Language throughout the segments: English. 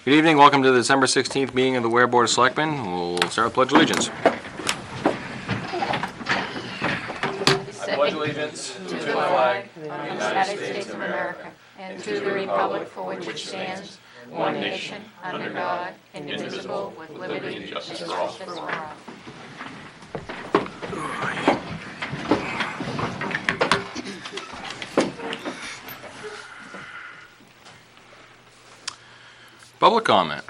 Good evening. Welcome to the December 16th meeting of the Weare Board of Selectmen. We'll start with Pledge Allegiance. I pledge allegiance to the flag of the United States of America and to the republic for which it stands, one nation, under God, indivisible, with liberty and justice for all. Public comment.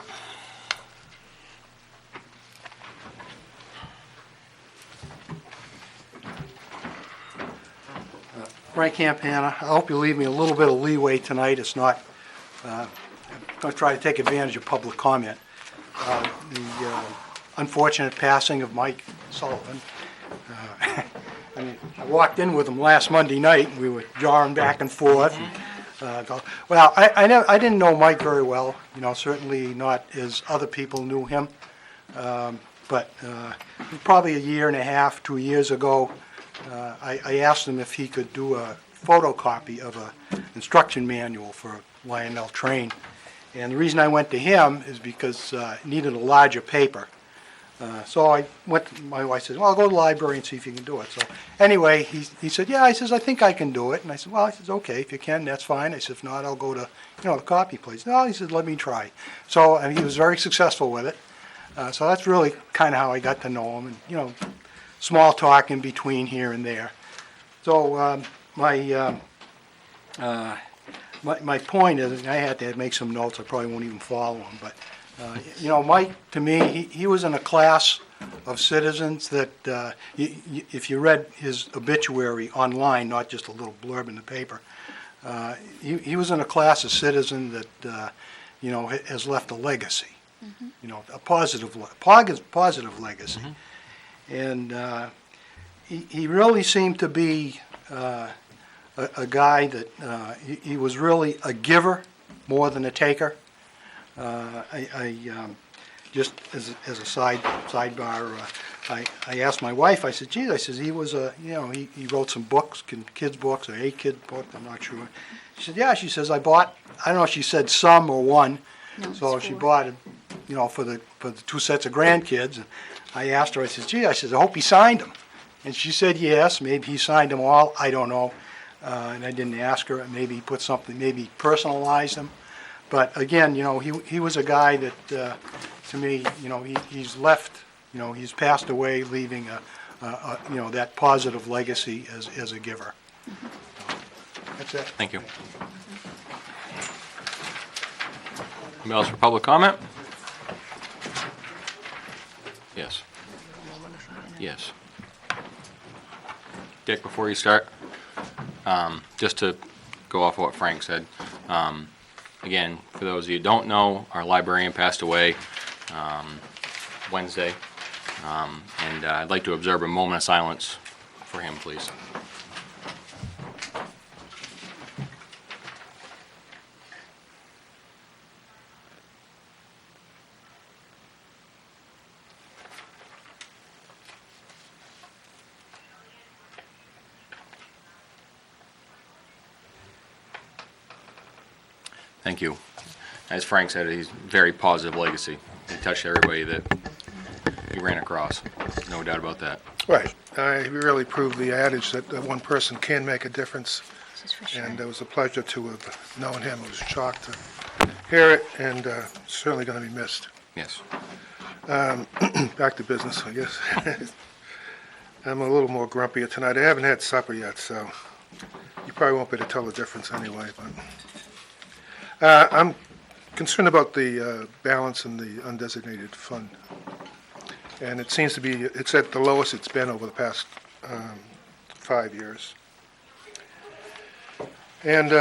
Frank Campana, I hope you leave me a little bit of leeway tonight. It's not, I'm going to try to take advantage of public comment. The unfortunate passing of Mike Sullivan. I mean, I walked in with him last Monday night, and we were jarring back and forth. Well, I didn't know Mike very well, certainly not as other people knew him. But probably a year and a half, 2 years ago, I asked him if he could do a photocopy of an instruction manual for Lionel Train. And the reason I went to him is because I needed a larger paper. So I went to my wife, said, well, I'll go to the library and see if you can do it. So anyway, he said, yeah, I says, I think I can do it. And I said, well, I says, okay, if you can, that's fine. I said, if not, I'll go to, the copy place. No, he said, let me try. So he was very successful with it. So that's really kind of how I got to know him, and, small talk in between here and there. So my point is, and I had to make some notes, I probably won't even follow him, but Mike, to me, he was in a class of citizens that, if you read his obituary online, not just a little blurb in the paper, he was in a class of citizen that, has left a legacy, a positive legacy. Mm-hmm. And he really seemed to be a guy that he was really a giver more than a taker. I just as a sidebar, I asked my wife. I said, "Geez," I says, he was he wrote some books, kids books or a kid book. I'm not sure. She said, "Yeah." She says, "I bought." I don't know if she said some or one. No, so she bought it, for the 2 sets of grandkids. And I asked her. I said, "Gee," I said, "I hope he signed them." And she said, "Yes, maybe he signed them all. I don't know." And I didn't ask her. Maybe he put something. Maybe he personalized them. But again, he was a guy that, to me, he's left, he's passed away, leaving that positive legacy as a giver. Mm-hmm. That's it. Thank you. Anybody else for public comment? Yes. Yes. Dick, before you start, just to go off of what Frank said, again, for those of you who don't know, our librarian passed away Wednesday, and I'd like to observe a moment of silence for him, please. Thank you. As Frank said, he's a very positive legacy. He touched everybody that he ran across. No doubt about that. Right. He really proved the adage that one person can make a difference. Sure. And it was a pleasure to have known him. It was a shock to hear it, and certainly going to be missed. Yes. Back to business, I guess. I'm a little more grumpier tonight. I haven't had supper yet, so you probably won't be able to tell the difference anyway. But I'm concerned about the balance in the undesignated fund. And it seems to be, it's at the lowest it's been over the past 5 years. And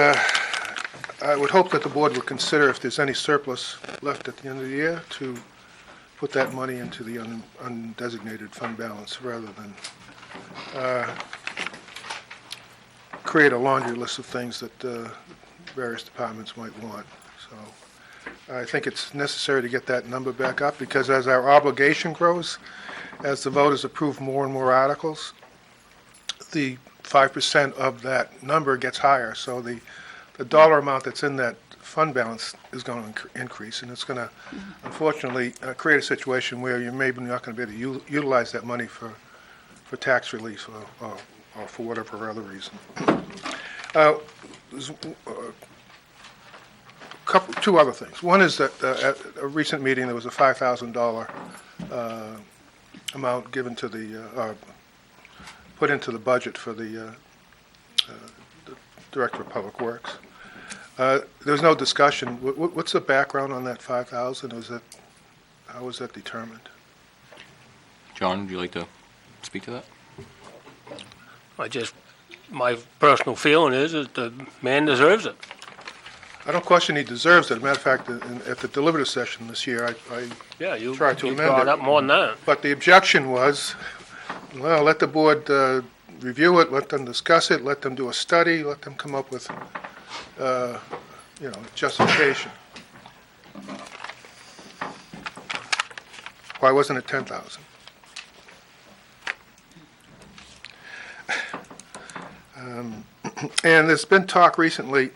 I would hope that the board would consider if there's any surplus left at the end of the year to put that money into the undesignated fund balance rather than create a laundry list of things that various departments might want. So I think it's necessary to get that number back up, because as our obligation grows, as the voters approve more and more articles, the 5% of that number gets higher. So the dollar amount that's in that fund balance is going to increase, and it's going to, unfortunately, create a situation where you're maybe not going to be able to utilize that money for tax relief or for whatever other reason. There's two other things. One is that at a recent meeting, there was a $5,000 amount given to the, put into the budget for the Director of Public Works. There was no discussion. What's the background on that 5,000? How was that determined? John, would you like to speak to that? My personal feeling is that the man deserves it. I don't question he deserves it. As a matter of fact, at the deliberative session this year, Yeah, you Try to amend brought it. up more than that. but the objection was, well, let the board review it, let them discuss it, let them do a study, let them come up with, justification. Why wasn't it 10,000? And there's been talk recently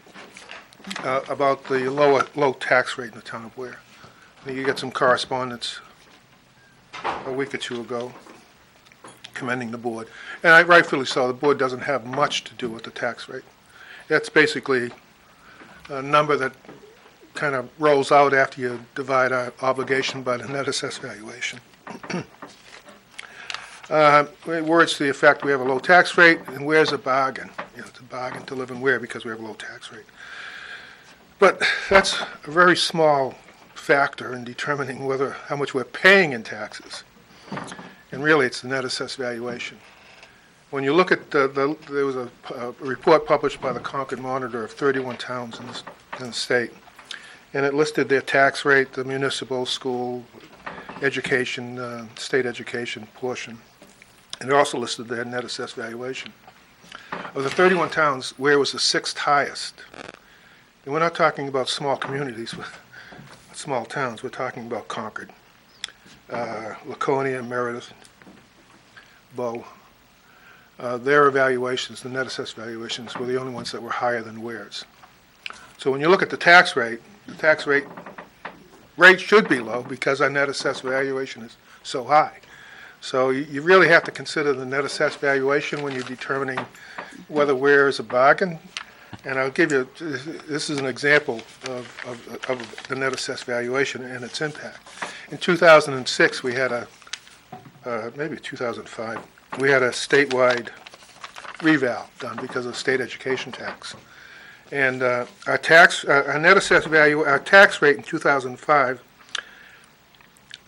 about the low tax rate in the town of Weare. You get some correspondence a week or two ago commending the board. And rightfully so, the board doesn't have much to do with the tax rate. That's basically a number that kind of rolls out after you divide our obligation by the net assessed valuation. Words to the effect, we have a low tax rate, and Ware's a bargain. It's a bargain to live in Ware because we have a low tax rate. But that's a very small factor in determining how much we're paying in taxes. And really, it's the net assessed valuation. When you look at there was a report published by the Concord Monitor of 31 towns in the state, and it listed their tax rate, the municipal, school, education, state education portion, and it also listed their net assessed valuation. Of the 31 towns, Ware was the 6th highest. And we're not talking about small communities with small towns. We're talking about Concord, Laconia, Meredith, Bow. Their evaluations, the net assessed valuations, were the only ones that were higher than Ware's. So when you look at the tax rate should be low because our net assessed valuation is so high. So you really have to consider the net assessed valuation when you're determining whether Ware is a bargain. And I'll give you, this is an example of the net assessed valuation and its impact. In 2006, we had maybe 2005, we had a statewide reval done because of state education tax. And our net assessed value, our tax rate in 2005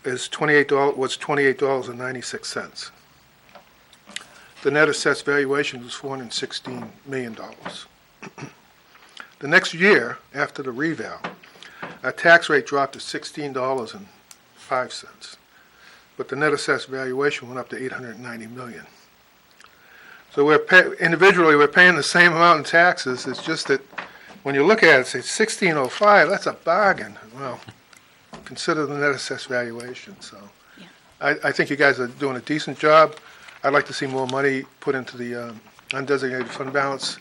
was $28.96. The net assessed valuation was $416 million. The next year, after the reval, our tax rate dropped to $16.05, but the net assessed valuation went up to $890 million. So individually, we're paying the same amount in taxes. It's just that when you look at it, say $16.05, that's a bargain. Well, consider the net assessed valuation. So Yeah. I think you guys are doing a decent job. I'd like to see more money put into the undesignated fund balance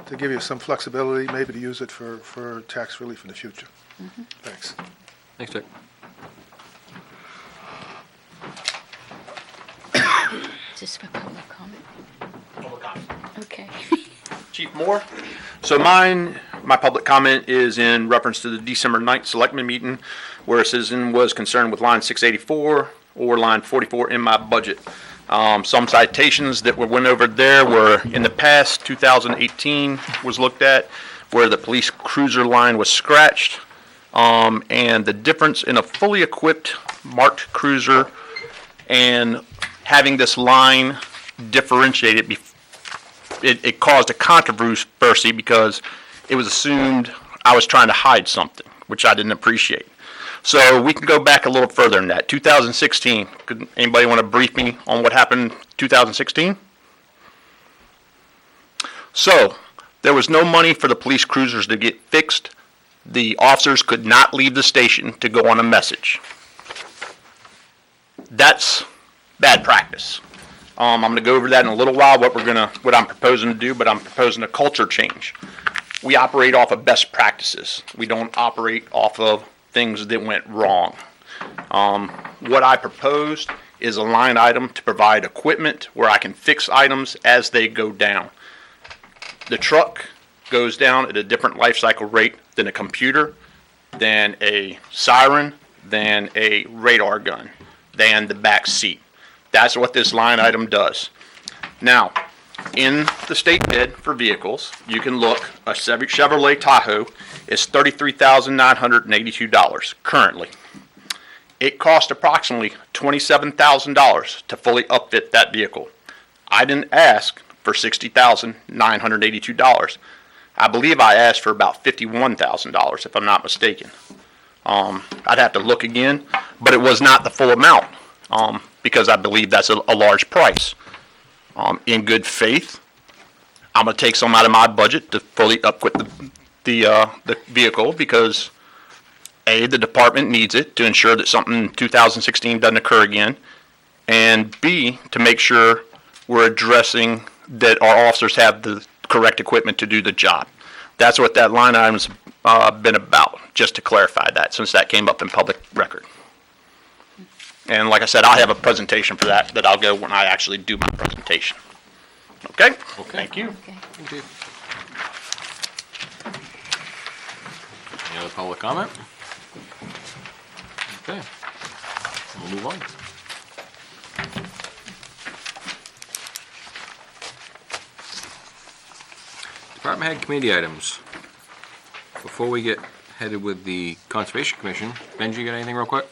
to give you some flexibility, maybe to use it for tax relief in the future. Thanks. Thanks, Dick. Is this for public comment? Public comment. Okay. Chief Moore. So my public comment is in reference to the December 9th Selectmen meeting where a citizen was concerned with line 684 or line 44 in my budget. Some citations that went over there were in the past, 2018 was looked at where the police cruiser line was scratched. And the difference in a fully equipped marked cruiser and having this line differentiated, it caused a controversy because it was assumed I was trying to hide something, which I didn't appreciate. So we can go back a little further than that. 2016, could anybody want to brief me on what happened in 2016? So there was no money for the police cruisers to get fixed. The officers could not leave the station to go on a message. That's bad practice. I'm going to go over that in a little while, what I'm proposing to do, but I'm proposing a culture change. we operate off of best practices. We don't operate off of things that went wrong. What I proposed is a line item to provide equipment where I can fix items as they go down. The truck goes down at a different life cycle rate than a computer, than a siren, than a radar gun, than the back seat. That's what this line item does. Now, in the state bid for vehicles, you can look, a Chevrolet Tahoe is $33,982 currently. It cost approximately $27,000 to fully upfit that vehicle. I didn't ask for $60,982. I believe I asked for about $51,000 if I'm not mistaken. I'd have to look again, but it was not the full amount because I believe that's a large price. In good faith, I'm going to take some out of my budget to fully upfit the vehicle because A, the department needs it to ensure that something in 2016 doesn't occur again, and B, to make sure we're addressing that our officers have the correct equipment to do the job. That's what that line item's been about, just to clarify that, since that came up in public record. And like I said, I'll have a presentation for that I'll go when I actually do my presentation. Okay? Thank you. Okay. Any other public comment? Okay, we'll move on. Department head committee items. Before we get headed with the Conservation Commission, Benji, you got anything real quick?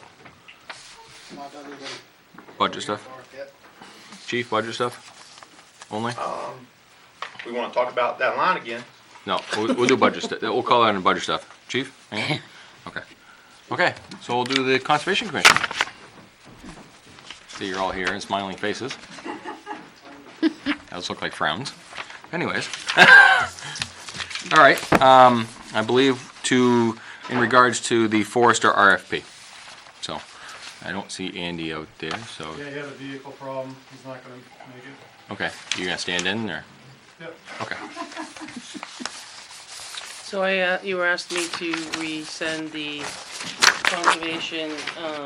Budget stuff? Chief, budget stuff? Only? We want to talk about that line again. No, we'll do budget stuff. We'll call that in budget stuff. Chief? Anything? Okay. Okay, so we'll do the Conservation Commission. See, you're all here and smiling faces. Those look like frowns. Anyways. All right, I believe in regards to the Forester RFP. So, I don't see Andy out there, so. Yeah, he had a vehicle problem, he's not gonna make it. Okay, you gonna stand in or? Yep. Okay. So you were asked me to resend the conservation,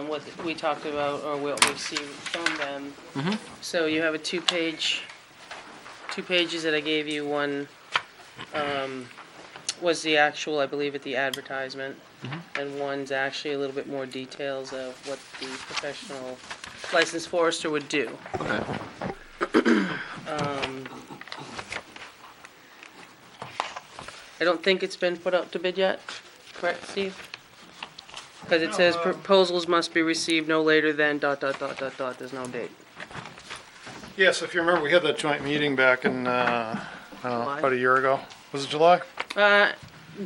what we talked about or what we received from them. So you have two pages that I gave you. One was the actual, I believe, at the advertisement, and one's actually a little bit more details of what the professional licensed forester would do. Okay. I don't think it's been put out to bid yet, correct, Steve? Because it says proposals must be received no later than ... there's no date. Yes, if you remember, we had that joint meeting back in, July? about a year ago. Was it July?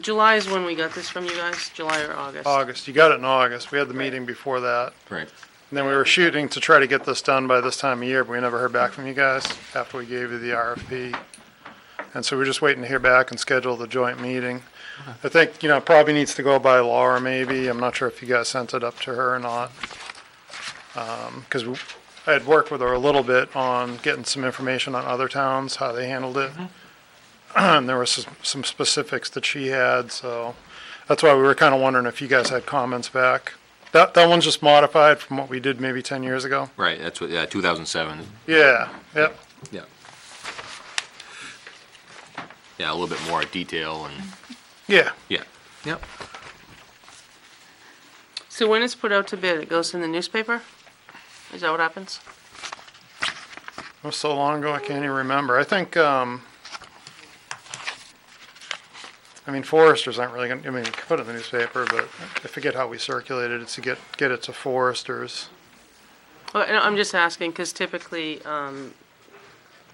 July is when we got this from you guys, July or August. August. You got it in August. We had the meeting before that. Right. And then we were shooting to try to get this done by this time of year, but we never heard back from you guys after we gave you the RFP. And so we're just waiting to hear back and schedule the joint meeting. I think, it probably needs to go by Laura maybe. I'm not sure if you guys sent it up to her or not. Because I had worked with her a little bit on getting some information on other towns, how they handled it. And there was some specifics that she had, so that's why we were kind of wondering if you guys had comments back. That one's just modified from what we did maybe 10 years ago. Right, that's what, 2007. Yeah, yep. Yeah. Yeah, a little bit more detail and, Yeah. yeah. Yep. So when it's put out to bid, it goes in the newspaper? Is that what happens? It was so long ago, I can't even remember. I think, foresters aren't really gonna, you can put it in the newspaper, but I forget how we circulated it to get it to foresters. Well, and I'm just asking, because typically,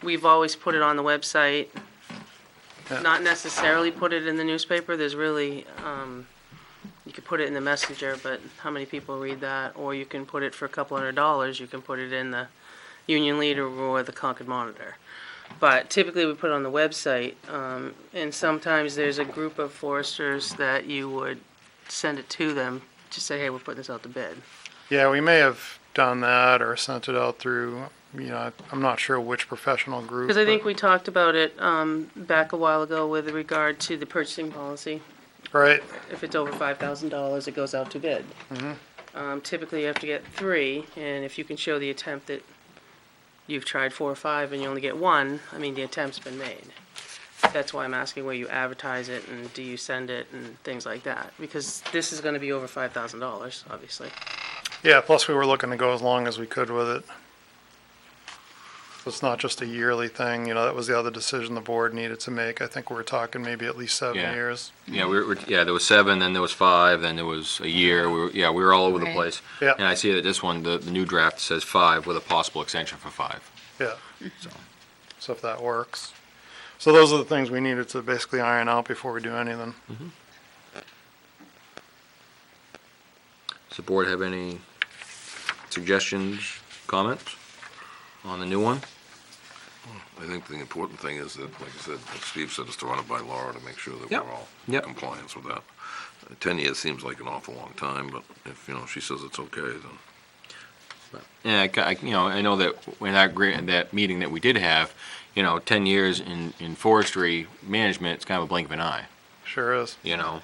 we've always put it on the website, Yeah. not necessarily put it in the newspaper. There's really, you could put it in the messenger, but how many people read that? Or you can put it for a couple $100, you can put it in the Union Leader or the Concord Monitor. But typically we put it on the website, and sometimes there's a group of foresters that you would send it to them to say, hey, we're putting this out to bid. Yeah, we may have done that or sent it out through I'm not sure which professional group. Because I think but- we talked about it back a while ago with regard to the purchasing policy. Right, If it's over $5,000, it goes out to bid. Typically, you have to get 3, and if you can show the attempt that you've tried 4 or 5 and you only get 1, I mean, the attempt's been made. That's why I'm asking where you advertise it and do you send it and things like that. Because this is gonna be over $5,000, obviously. yeah, plus we were looking to go as long as we could with it. So it's not just a yearly thing, that was the other decision the board needed to make. I think we were talking maybe at least 7 Yeah. years. Yeah, there was 7, then there was 5, then there was a year. We were all over the Right. place. Yeah. And I see that this one, the new draft says 5 with a possible extension for 5. Yeah, So, so if that works. So those are the things we needed to basically iron out before we do anything. does the board have any suggestions, comments on the new one? I think the important thing is that, like I said, what Steve said, is to run it by Laura to make sure that Yep. we're all Yep. in compliance with that. 10 years seems like an awful long time, but if, she says it's okay, then. Yeah, I know that when that meeting that we did have, 10 years in forestry management, it's kind of a blink of an eye. Sure is.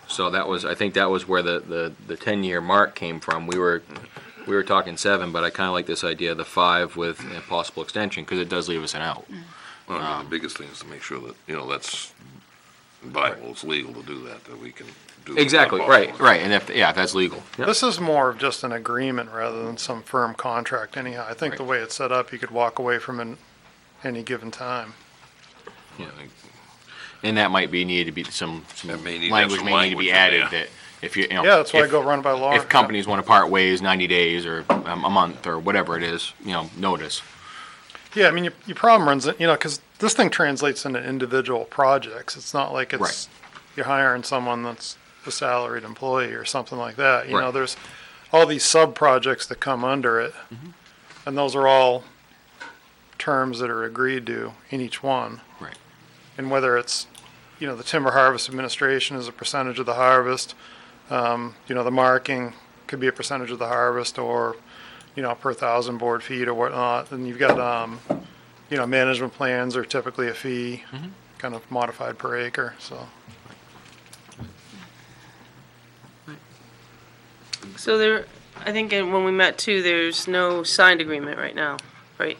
So I think that was where the 10-year mark came from. We were talking 7, but I kind of like this idea of the 5 with a possible extension, because it does leave us an out. Well, I mean, the biggest thing is to make sure that, that's viable, it's legal to do that we can do. Exactly, right, and if that's legal. Yep. This is more of just an agreement rather than some firm contract anyhow. I think the way it's set up, you could walk away from it any given time. Yeah, and that might be needed to be some That may need to have language some may need to be language in added there. that if you, Yeah, that's why I if- go run it by Laura. if companies want to part ways 90 days or a month or whatever it is, notice. Yeah, I mean, your problem runs, because this thing translates into individual projects. It's not like it's, Right. you're hiring someone that's a salaried employee or something like that. Right. There's all these sub-projects that come under it. And those are all terms that are agreed to in each one. Right. And whether it's, the timber harvest administration is a percentage of the harvest, the marking could be a percentage of the harvest or, per 1,000 board feet or whatnot. And you've got, management plans are typically a fee, kind of modified per acre, so. So I think when we met too, there's no signed agreement right now, right?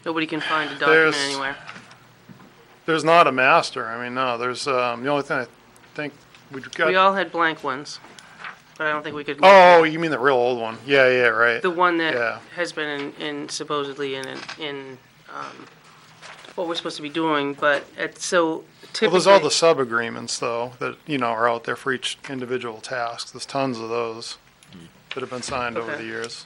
Nobody can find a document There's- anywhere. There's not a master, I mean, no, there's, the only thing I think we've got. We all had blank ones, but I don't think we could. Oh, you mean the real old one? Yeah, right. The one Yeah. that has been supposedly in what we're supposed to be doing, but so Well, typically. there's all the sub-agreements, though, that, are out there for each individual task. There's tons of those that have been signed over Okay. the years.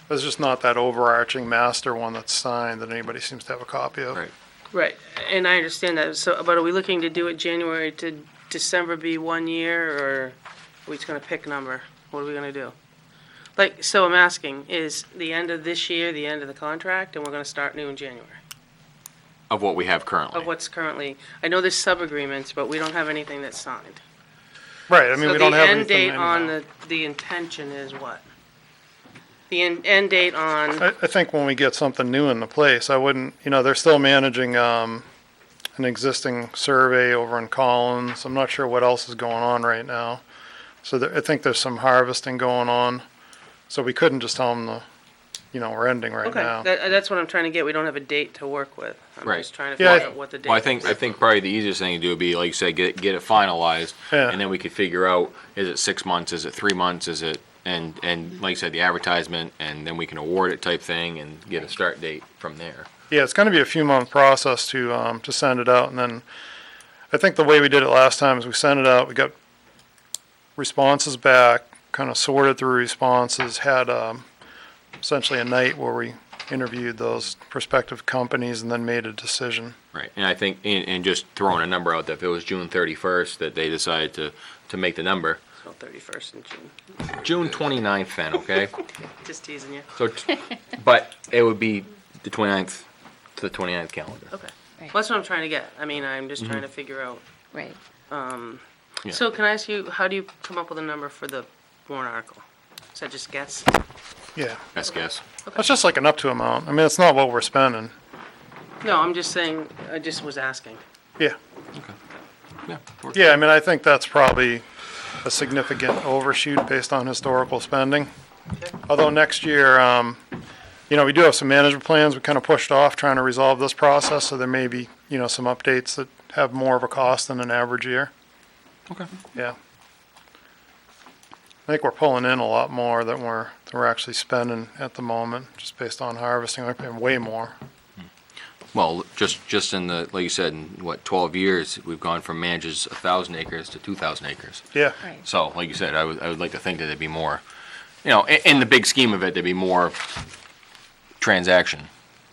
There's just not that overarching master one that's signed that anybody seems to have a copy of. Right. Right, and I understand that, so, but are we looking to do it January to December be 1 year, or are we just gonna pick a number? What are we gonna do? Like, so I'm asking, is the end of this year the end of the contract, and we're gonna start new in January? Of what we have currently. Of what's currently, I know there's sub-agreements, but we don't have anything that's signed. Right, I mean, we don't have So the anything end date on anyhow. the intention is what? The end date on, I think when we get something new into place, I wouldn't, they're still managing, an existing survey over in Collins. I'm not sure what else is going on right now. So I think there's some harvesting going on. So we couldn't just tell them we're ending right okay, now. that's what I'm trying to get, we don't have a date to work with. I'm Right. just trying to Yeah, figure out what the date is. Well, I think probably the easiest thing to do would be, like you said, get it finalized, Yeah. and then we could figure out, is it 6 months, is it 3 months, is it, and like you said, the advertisement, and then we can award it type thing and get a start date from there. Yeah, it's gonna be a few month process to send it out, and then I think the way we did it last time is we sent it out, we got responses back, kind of sorted through responses, had essentially a night where we interviewed those prospective companies and then made a decision. Right, and I think, and just throwing a number out there, if it was June 31st that they decided to make the number, So 31st in June, June 29th then, okay? just teasing you. So, but it would be the 29th to the 29th calendar. Okay. Well, that's what I'm trying to get. I mean, I'm just trying to figure out. Right. Yeah. So can I ask you, how do you come up with a number for the warrant article? Is that just a guess? Yeah, Best guess. that's just like an up to amount. I mean, it's not what we're spending. No, I'm just saying, I just was asking. Yeah. Yeah. works. Yeah, I mean, I think that's probably a significant overshoot based on historical spending. Although next year, you know, we do have some management plans we kind of pushed off trying to resolve this process, so there may be, you know, some updates that have more of a cost than an average year. Okay. Yeah. I think we're pulling in a lot more than we're actually spending at the moment, just based on harvesting. We're paying way more. Well, just in the, like you said, in what, 12 years, we've gone from manages 1,000 acres to 2,000 acres. Yeah. Right. So, like you said, I would like to think that there'd be more, you know, in the big scheme of it, there'd be more transaction.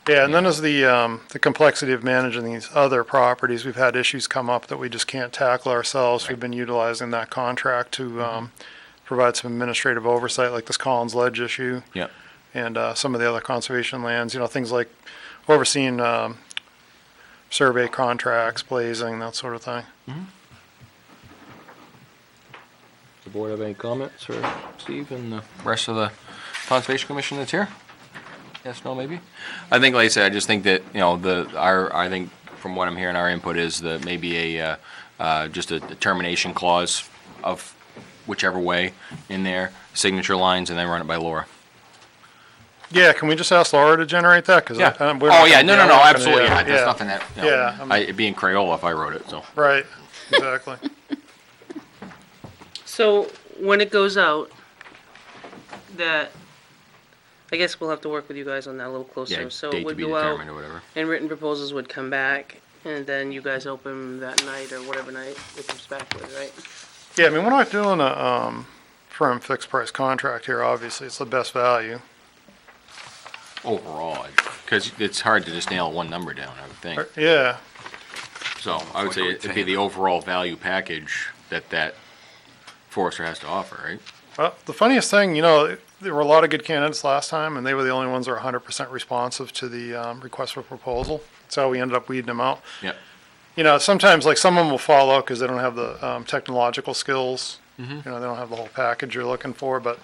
Yeah, and then as the complexity of managing these other properties, we've had issues come up that we just can't tackle ourselves. We've been utilizing that contract to provide some administrative oversight, like this Collins Ledge issue. Yep. And some of the other conservation lands, you know, things like overseeing survey contracts, blazing, that sort of thing. Does the board have any comments, or Steve and the rest of the Conservation Commission that's here? Yes, no, maybe? I think, like I said, I just think that, you know, I think from what I'm hearing, our input is that maybe just a termination clause of whichever way in there, signature lines, and then run it by Laura. Yeah, can we just ask Laura to generate that? 'Cause Yeah. we're Oh, not yeah, gonna- no, we're not gonna- absolutely, yeah, there's yeah. nothing that, you know, Yeah, it'd be in Crayola if I wrote it, so. Right, exactly. So when it goes out, that, I guess we'll have to work with you guys on that a little Yeah, closer. So date it to would be go out determined or whatever. and written proposals would come back and then you guys open that night or whatever night it comes back with, right? Yeah, I mean, we're not doing a firm fixed price contract here, obviously. It's the best value. Overall, because it's hard to just nail one number down, I would think. Yeah, So I would say it'd be the overall value package that forester has to offer, right? well, the funniest thing, you know, there were a lot of good candidates last time, and they were the only ones that were 100% responsive to the request for proposal. That's how we ended up weeding them out. Yep. You know, sometimes, like, some of them will fall out because they don't have the technological skills. You know, they don't have the whole package you're looking for, but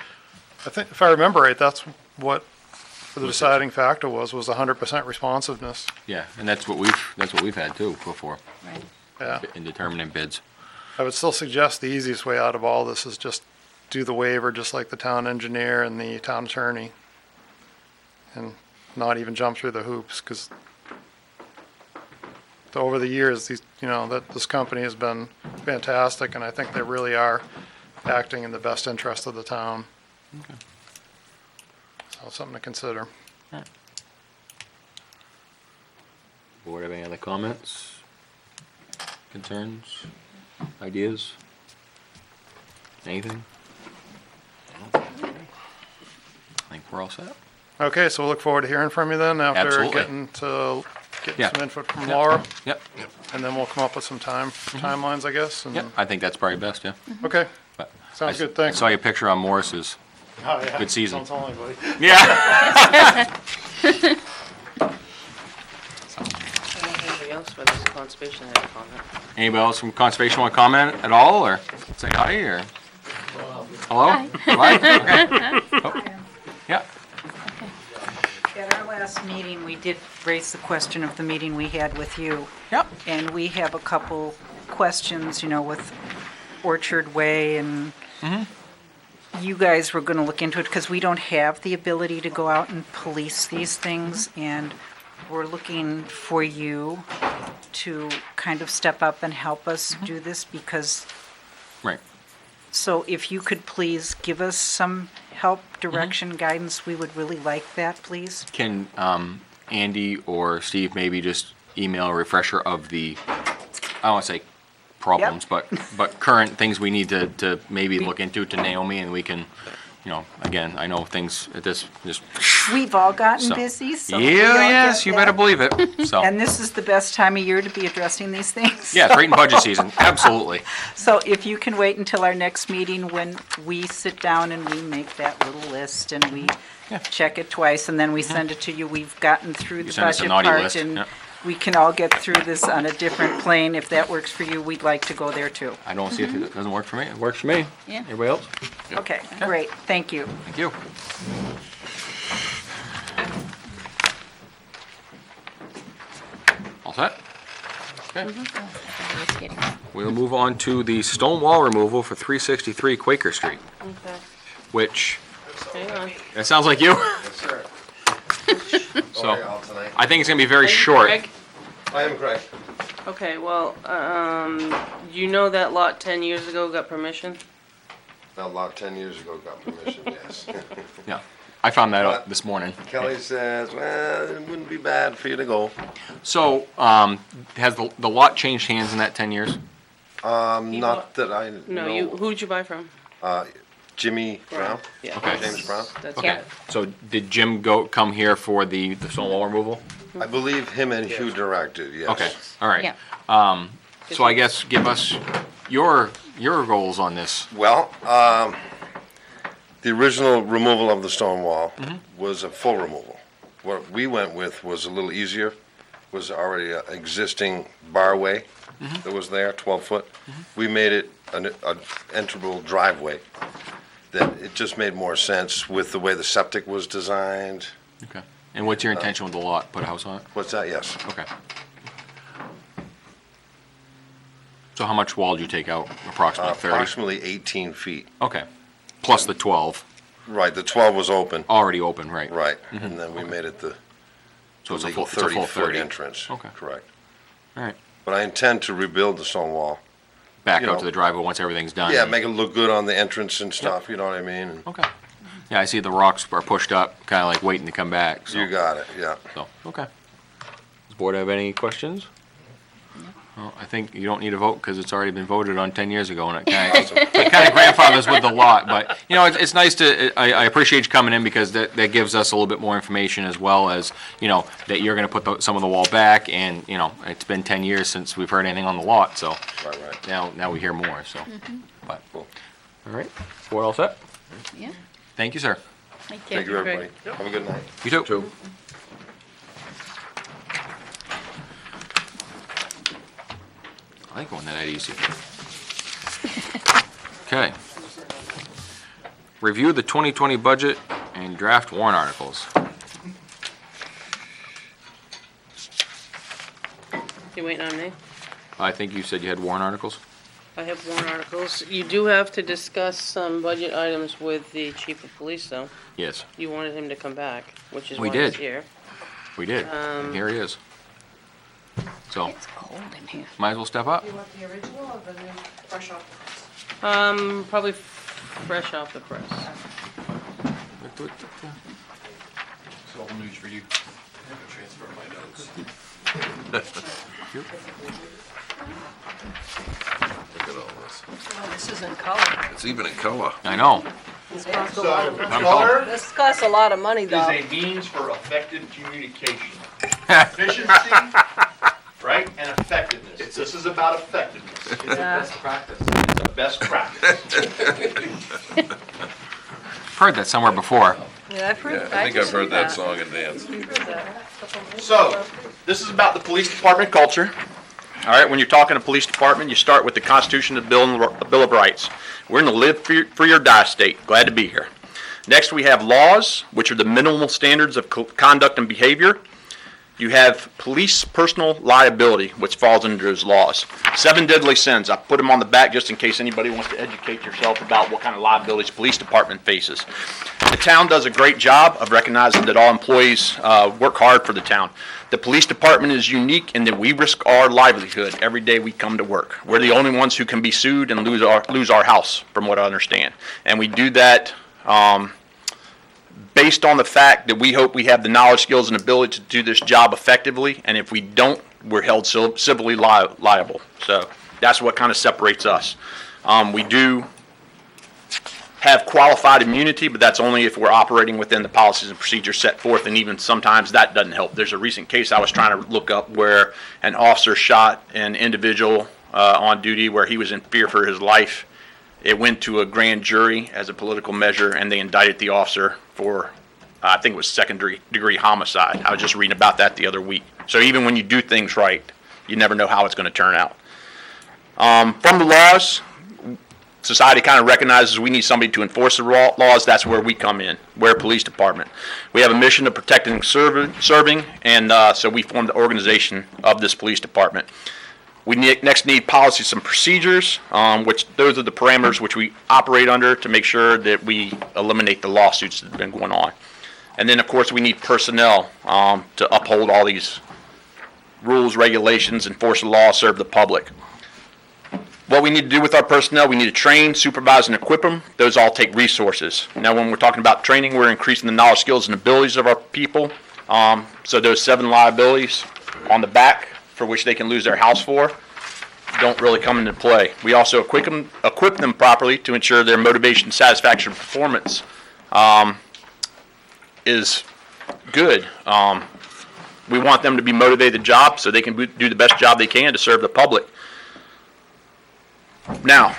I think, if I remember right, that's what the deciding factor was 100% responsiveness. Yeah, and that's what we've had too before Right. Yeah. in determining bids. I would still suggest the easiest way out of all this is just do the waiver, just like the town engineer and the town attorney. And not even jump through the hoops, because over the years, this company has been fantastic, and I think they really are acting in the best interest of the town. So something to consider. Board have any other comments, concerns, ideas? Anything? I think we're all set. Okay, so we'll look forward to hearing from you then after Absolutely. getting Yeah. some input from Yeah. Laura, Yep, and then we'll come up with some timelines, I guess. And yep, I think that's probably best, yeah. Okay, But sounds I good, thanks. saw your picture on Morris's. Oh, yeah. Good season. Don't tell anybody. Yeah. Anybody else, but there's a conservation had a comment. Anybody else from Conservation want to comment at all, or say hi, or? Hello? Hi. Okay. Oh, yeah, At our last meeting, we did raise the question of the meeting we had with you. Yep. And we have a couple questions, you know, with Orchard Way and you guys were going to look into it because we don't have the ability to go out and police these things. And we're looking for you to kind of step up and help us do this because, right. so if you could please give us some help, direction, guidance, we would really like that, please. Can Andy or Steve maybe just email a refresher of the, I don't want to say problems, but current things we need to maybe look into to Naomi, and we can, you know, again, I know things at this just. We've all gotten So- busy, so. Yeah, we all yes, get you that. better believe it. So And this is the best time of year to be addressing these things. yeah, it's right in budget season. Absolutely. So if you can wait until our next meeting when we sit down and we make that little list and we check it twice and then we send it to you, we've gotten through You the send us a budget naughty part list. and Yep. we can all get through this on a different plane. If that works for you, we'd like to go there too. I don't see if it doesn't work for me. It works for me. Yeah. Anybody else? Okay, great, thank you. Thank you. All set? Okay. It's getting- We'll move on to the stone wall removal for 363 Quaker Street, Okay, which, hang on. that sounds like you. So, I think it's gonna be very short. Greg? I am Greg. Okay, well, you know that lot 10 years ago got permission? That lot 10 years ago got permission, yes. Yeah, I found that out this morning. Kelly says, well, it wouldn't be bad for you to go. So, has the lot changed hands in that 10 years? Not that I No, know. who'd you buy from? Jimmy Brown? Yeah. Okay. James Brown? That's Okay, it. so did Jim come here for the stone wall removal? I believe him and Hugh directed, yes. Okay, all right. Yeah. So I guess give us your goals on this. Well, the original removal of the stone wall Mm-hmm. was a full removal. What we went with was a little easier, was already an existing barway Mm-hmm. that was there, 12-foot. We made it an enterable driveway, that it just made more sense with the way the septic was designed. Okay. And what's your intention with the lot? Put a house on it? What's that? Yes. Okay. So how much wall did you take out? Approximately 30? Approximately 18 feet. Okay. Plus the 12, Right, the 12 was open, already open, right? right, and then we made it the So it's a legal full 30-foot 30. entrance. Okay. Correct. All right. But I intend to rebuild the stone wall. Back You out know. to the driveway once everything's done. Yeah, make it look good on the entrance and stuff, you know what I mean? Okay. Yeah, I see the rocks are pushed up, kind of like waiting to come back, so. You got it, yeah. So, okay. Does the board have any questions? Well, I think you don't need a vote because it's already been voted on 10 years ago and it kind of grandfathers with the lot. But, you know, it's nice to, I appreciate you coming in because that gives us a little bit more information as well as, you know, that you're going to put some of the wall back and, you know, it's been 10 years since we've heard anything on the lot. So Right. now we hear more, so. But, Cool. all right. Board all set? Yeah. Thank you, sir. Thank Thank you, everybody. Have a good night. You too. I like going that easy. Okay. Review the 2020 budget and draft warrant articles. You waiting on me? I think you said you had warrant articles? I have warrant articles. You do have to discuss some budget items with the chief of police, though. Yes, You wanted him to come back, which is We why he's did. here. we did. And here he is. So, It's cold in here. might as well step up. You want the original or the new, fresh off the press? Probably fresh off the press. Look at all this. Oh, this is in color. It's even in color. I know. This costs a lot of, I'm calling. this costs a lot of money, though. Is a means for effective communication. Efficiency, right, and effectiveness. This is about effectiveness. It's the best practice. It's the best practice. Heard that somewhere before. Yeah, I've heard, I think I've heard that song and dance. So, This is about the police department culture. All right, when you're talking to police department, you start with the Constitution of the Bill of Rights. We're in the live free or die state. Glad to be here. Next, we have laws, which are the minimal standards of conduct and behavior. You have police personal liability, which falls under those laws. 7 deadly sins. I put them on the back just in case anybody wants to educate yourself about what kind of liabilities police department faces. The town does a great job of recognizing that all employees work hard for the town. The police department is unique in that we risk our livelihood every day we come to work. We're the only ones who can be sued and lose our house, from what I understand. And we do that based on the fact that we hope we have the knowledge, skills, and ability to do this job effectively, and if we don't, we're held civilly liable. So that's what kind of separates us. We do have qualified immunity, but that's only if we're operating within the policies and procedures set forth, and even sometimes that doesn't help. There's a recent case I was trying to look up where an officer shot an individual on duty where he was in fear for his life. It went to a grand jury as a political measure, and they indicted the officer for I think it was second-degree homicide. I was just reading about that the other week. So even when you do things right, you never know how it's going to turn out. From the laws, society kind of recognizes we need somebody to enforce the laws. That's where we come in. We're a police department. We have a mission of protecting and serving, and so we formed the organization of this police department. We next need policies and procedures, which those are the parameters which we operate under to make sure that we eliminate the lawsuits that have been going on. And then, of course, we need personnel to uphold all these rules, regulations, enforce the law, serve the public. What we need to do with our personnel, we need to train, supervise, and equip them. Those all take resources. Now, when we're talking about training, we're increasing the knowledge, skills, and abilities of our people. So those 7 liabilities on the back for which they can lose their house for don't really come into play. We also equip them properly to ensure their motivation, satisfaction, performance is good. We want them to be motivated to the job so they can do the best job they can to serve the public. Now,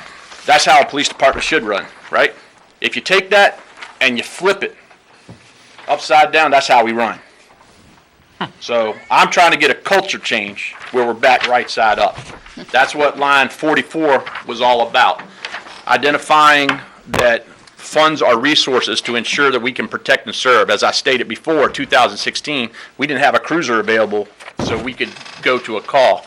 that's how a police department should run, right? If you take that and you flip it upside down, that's how we run. So I'm trying to get a culture change where we're back right side up. That's what line 44 was all about. Identifying that funds are resources to ensure that we can protect and serve. As I stated before, 2016, we didn't have a cruiser available so we could go to a call.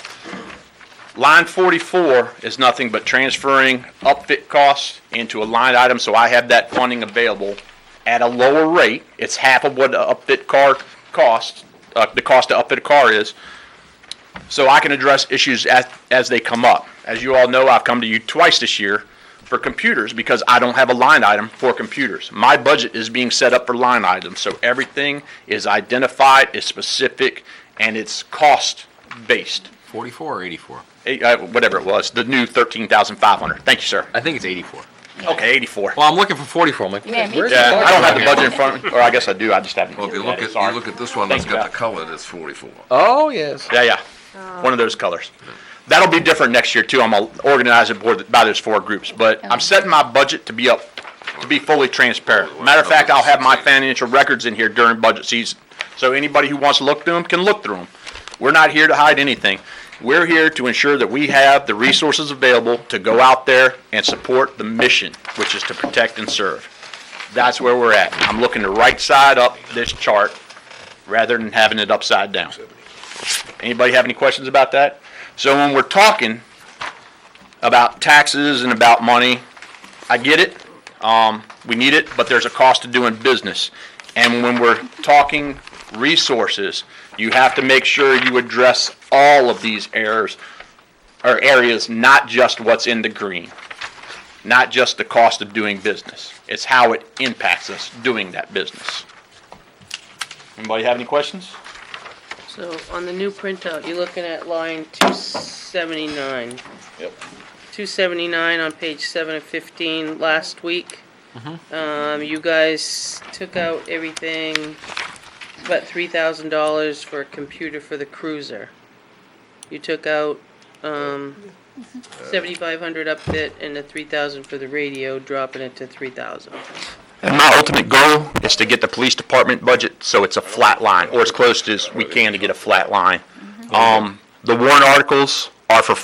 Line 44 is nothing but transferring upfit costs into a line item so I have that funding available at a lower rate. It's half of what the upfit car costs, the cost to upfit a car is, so I can address issues as they come up. As you all know, I've come to you twice this year for computers because I don't have a line item for computers. My budget is being set up for line items, so everything is identified, is specific, and it's cost-based. 44 or 84? Whatever it was, the new 13,500. Thank you, sir. I think it's 84. Okay, 84. Well, I'm looking for 44. I'm like, Yeah, me where's too. the Yeah, budget? I don't have the budget in front of me, or I guess I do, I just haven't. Well, if you looked look at it. at, you look at this one Thank that's you, got the Beth. color, that's 44. Oh, yes. Yeah, one of those colors. That'll be different next year too. I'm gonna organize a board by those 4 groups, but I'm setting my budget to be fully transparent. Matter of fact, I'll have my financial records in here during budget season, so anybody who wants to look through them can look through them. We're not here to hide anything. We're here to ensure that we have the resources available to go out there and support the mission, which is to protect and serve. That's where we're at. I'm looking to right side up this chart rather than having it upside down. Anybody have any questions about that? So when we're talking about taxes and about money, I get it. We need it, but there's a cost to doing business. And when we're talking resources, you have to make sure you address all of these errors or areas, not just what's in the green, not just the cost of doing business. It's how it impacts us doing that business. Anybody have any questions? So on the new printout, you're looking at line 279. Yep. 279 on page 7 of 15 last week. You guys took out everything, about $3,000 for a computer for the cruiser. You took out 7,500 upfit and the 3,000 for the radio, dropping it to 3,000. And my ultimate goal is to get the police department budget so it's a flat line, or as close as we can to get a flat line. The warrant articles are for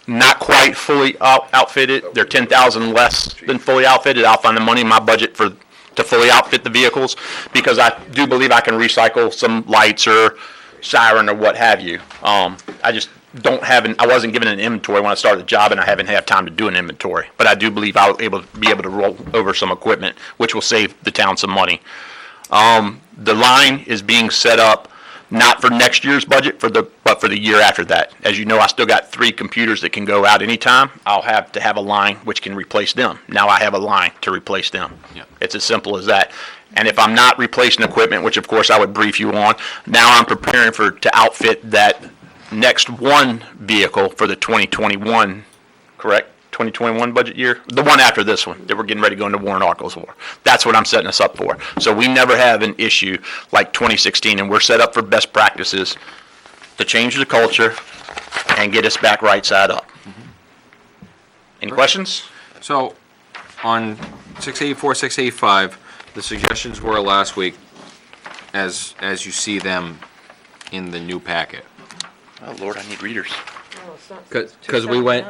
not quite fully outfitted. They're 10,000 less than fully outfitted. I'll find the money in my budget to fully outfit the vehicles because I do believe I can recycle some lights or siren or what have you. I just don't have I wasn't given an inventory when I started the job, and I haven't had time to do an inventory. But I do believe I'll be able to roll over some equipment, which will save the town some money. The line is being set up not for next year's budget, but for the year after that. As you know, I still got 3 computers that can go out anytime. I'll have to have a line which can replace them. Now I have a line to replace them. Yeah. It's as simple as that. And if I'm not replacing equipment, which of course I would brief you on, now I'm preparing to outfit that next one vehicle for the 2021, correct? 2021 budget year? The one after this one that we're getting ready to go into warrant articles for. That's what I'm setting us up for. So we never have an issue like 2016, and we're set up for best practices to change the culture and get us back right side up. Any questions? So, on 684, 685, the suggestions were last week as you see them in the new packet. Oh, Lord, I need readers. Oh, it's not 'Cause we went-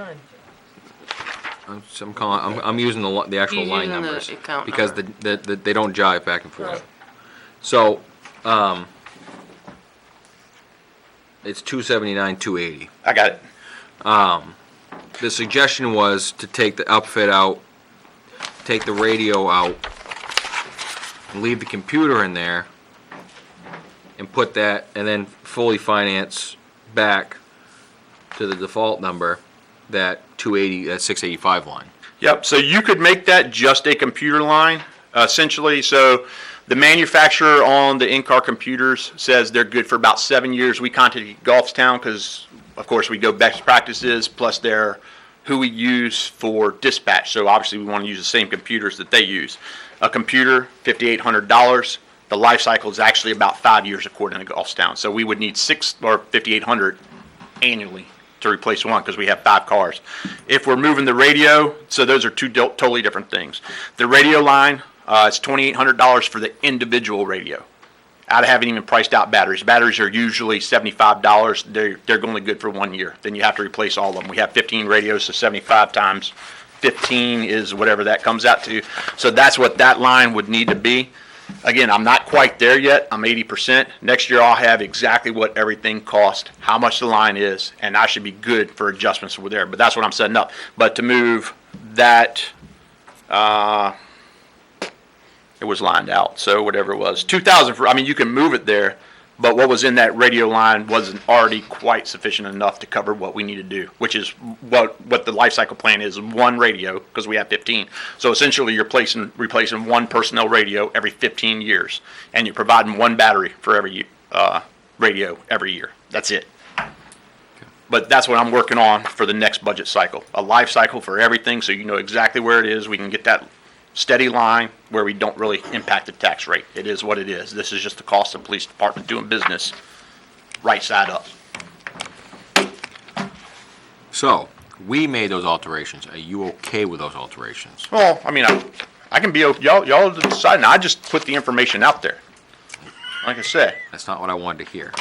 279. I'm using the actual He's line using the numbers. account Because number. they don't jive back and forth. Right. So, it's 279, 280. I got it. The suggestion was to take the outfit out, take the radio out, and leave the computer in there, and put that, and then fully finance back to the default number, that 280, that 685 line. Yep, so you could make that just a computer line, essentially. So the manufacturer on the in-car computers says they're good for about 7 years. We contacted Gulfstown because, of course, we go best practices, plus they're who we use for dispatch. So obviously we want to use the same computers that they use. A computer, $5,800. The life cycle is actually about 5 years according to Gulfstown. So we would need $5,800 annually to replace one because we have 5 cars. If we're moving the radio, so those are two totally different things. The radio line, it's $2,800 for the individual radio. I haven't even priced out batteries. Batteries are usually $75. They're only good for 1 year. Then you have to replace all of them. We have 15 radios, so 75 times 15 is whatever that comes out to. So that's what that line would need to be. Again, I'm not quite there yet. I'm 80%. Next year I'll have exactly what everything cost, how much the line is, and I should be good for adjustments over there. But that's what I'm setting up. But to move that, it was lined out, so whatever it was, 2,000 for, I mean, you can move it there, but what was in that radio line wasn't already quite sufficient enough to cover what we need to do, which is what the life cycle plan is, one radio, because we have 15. So essentially, you're replacing one personnel radio every 15 years, and you're providing one battery for every radio every year. That's it. But that's what I'm working on for the next budget cycle, a life cycle for everything, so you know exactly where it is. We can get that steady line where we don't really impact the tax rate. It is what it is. This is just the cost of the police department doing business right side up. So, we made those alterations. Are you okay with those alterations? Well, I mean, I can be, y'all decide. I just put the information out there. Like I said, That's not what I wanted to hear.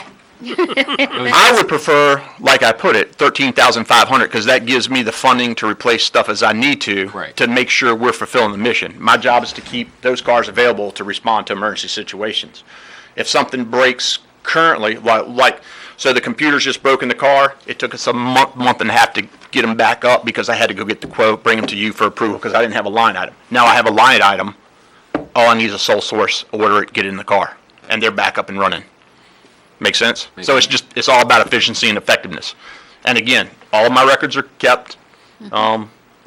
I would prefer, like I put it, 13,500, because that gives me the funding to replace stuff as I need to, Right. to make sure we're fulfilling the mission. My job is to keep those cars available to respond to emergency situations. If something breaks currently, so the computer's just broke in the car, it took us a month and a half to get them back up because I had to go get the quote, bring them to you for approval, because I didn't have a line item. Now I have a line item. All I need is a sole source, order it, get it in the car, and they're back up and running. Make sense? So it's all about efficiency and effectiveness. And again, all of my records are kept.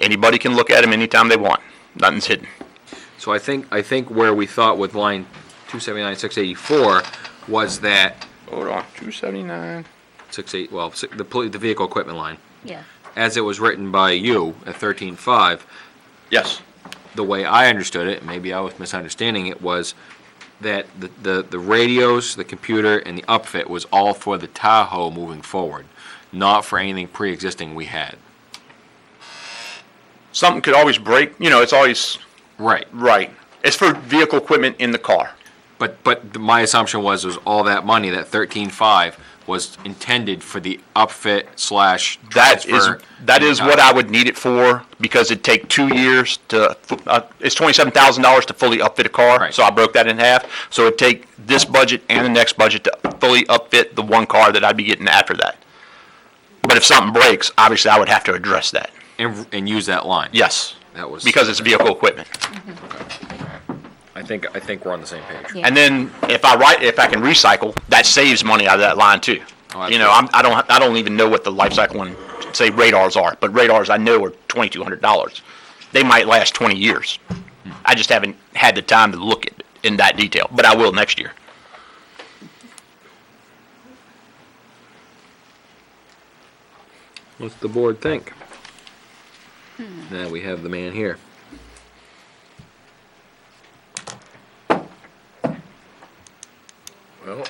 Anybody can look at them anytime they want. Nothing's hidden. So I think where we thought with line 279, 684 was that Hold on, 279. the vehicle equipment line, Yeah. as it was written by you at 13.5. Yes. The way I understood it, maybe I was misunderstanding it, was that the radios, the computer, and the upfit was all for the Tahoe moving forward, not for anything pre-existing we had. Something could always break. It's always Right. right. It's for vehicle equipment in the car. But my assumption was all that money, that 13.5, was intended for the upfit / transfer. That is what I would need it for, because it'd take 2 years to, it's $27,000 to fully upfit a car. Right. So I broke that in half. So it'd take this budget and the next budget to fully upfit the one car that I'd be getting after that. But if something breaks, obviously I would have to address that. And use that line. Yes. That was Because it's vehicle equipment. I think we're on the same page. Yeah. And then if I can recycle, that saves money out of that line too. Oh, I don't even know what the life cycle and say radars are, but radars I know are $2,200. They might last 20 years. I just haven't had the time to look at it in that detail, but I will next year. What's the board think? Now we have the man here. Well,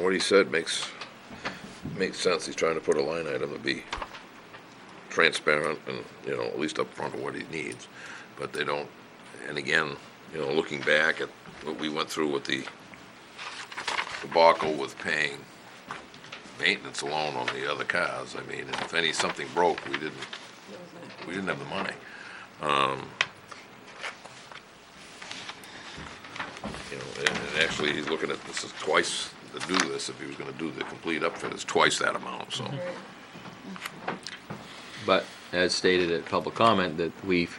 what he said makes sense. He's trying to put a line item to be transparent and, at least upfront of what he needs. But they don't, and again, looking back at what we went through with the debacle with paying maintenance alone on the other cars. I mean, if something broke, we didn't have the money. You know, and actually, he's looking at this as twice to do this. If he was gonna do the complete upfit, it's twice that amount, so. But as stated at public comment, that we've,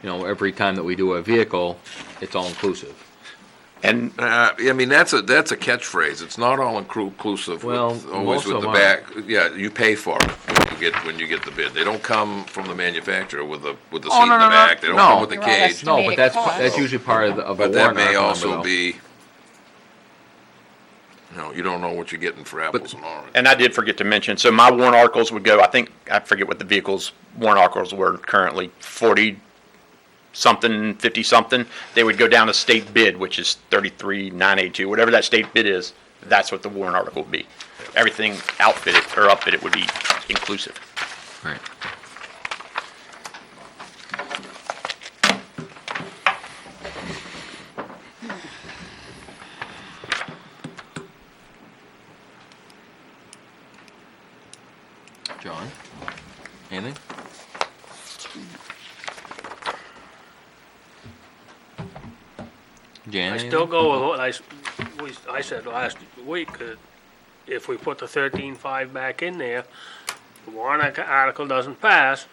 every time that we do a vehicle, it's all inclusive. And I mean, that's a catchphrase. It's not all inclusive Well, with, always most with of the them back. Yeah, you pay for it when you get the bid. They don't come from the manufacturer with the seat in the back. They don't come with the They're all cage. No, but that's Estimated usually part of the But warrant that may article also number, though. be, you don't know what you're getting for apples and oranges. And I did forget to mention, so my warrant articles would go, I forget what the vehicle's warrant articles were currently, 40-something, 50-something. They would go down to state bid, which is 33,982, whatever that state bid is, that's what the warrant article would be. Everything upfitted would be inclusive. Right. John, anything? Jan, I anything? still go with what I said last week, that if we put the 13.5 back in there, the warrant article doesn't pass,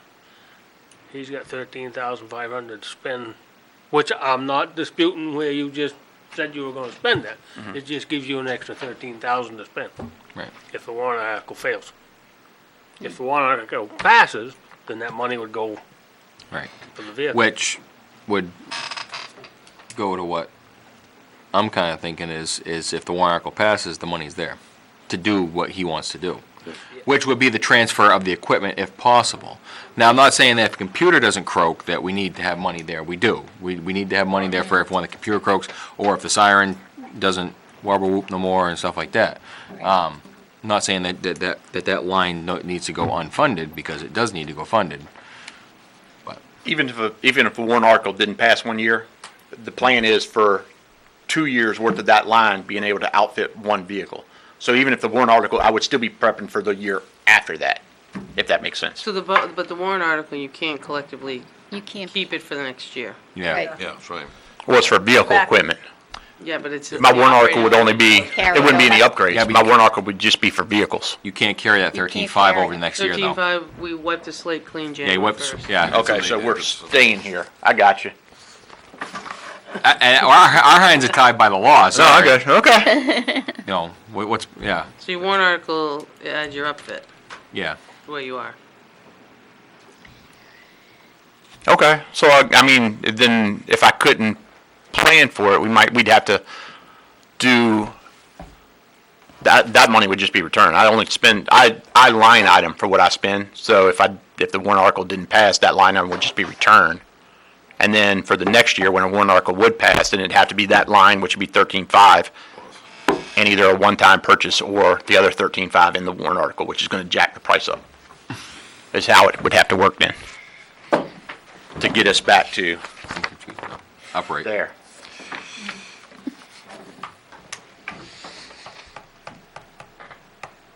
he's got 13,500 to spend, which I'm not disputing where you just said you were gonna spend that. It just gives you an extra 13,000 to spend, Right. if the warrant article fails. If the warrant article passes, then that money would go Right. for the vehicle. Which would go to what I'm kind of thinking is if the warrant article passes, the money's there to do what he wants to do, which would be the transfer of the equipment if possible. Now, I'm not saying that if the computer doesn't croak, that we need to have money there. We do. We need to have money there for if one of the computer croaks, or if the siren doesn't warble whoop no more and stuff like that. I'm not saying that line needs to go unfunded, because it does need to go funded. Even if a warrant article didn't pass 1 year, the plan is for 2 years worth of that line being able to outfit one vehicle. So even if the warrant article, I would still be prepping for the year after that, if that makes sense. So but the warrant article, you can't collectively You can't. keep it for the next year. Yeah. Right. Yeah, that's right. Well, it's for vehicle equipment. Yeah, but it's. My warrant article would only be, Carry it wouldn't be any over. upgrades. Yeah, but My you- warrant article would just be for vehicles. You can't carry that You can't 13.5 carry over the it. next year, though. 13.5, we wiped the slate clean Yeah, he January whips, 1st. yeah. Okay, so we're staying here. I got you. And our hands are tied by the law, so. Okay. Yeah, So your warrant article adds your upfit, yeah. the way you are. Okay, so I mean, then if I couldn't plan for it, we'd have to do, that money would just be returned. I only spend, I line item for what I spend, so if the warrant article didn't pass, that line item would just be returned. And then for the next year, when a warrant article would pass, then it'd have to be that line, which would be 13.5, and either a one-time purchase or the other 13.5 in the warrant article, which is gonna jack the price up. Is how it would have to work then, to get us back to Upright. there.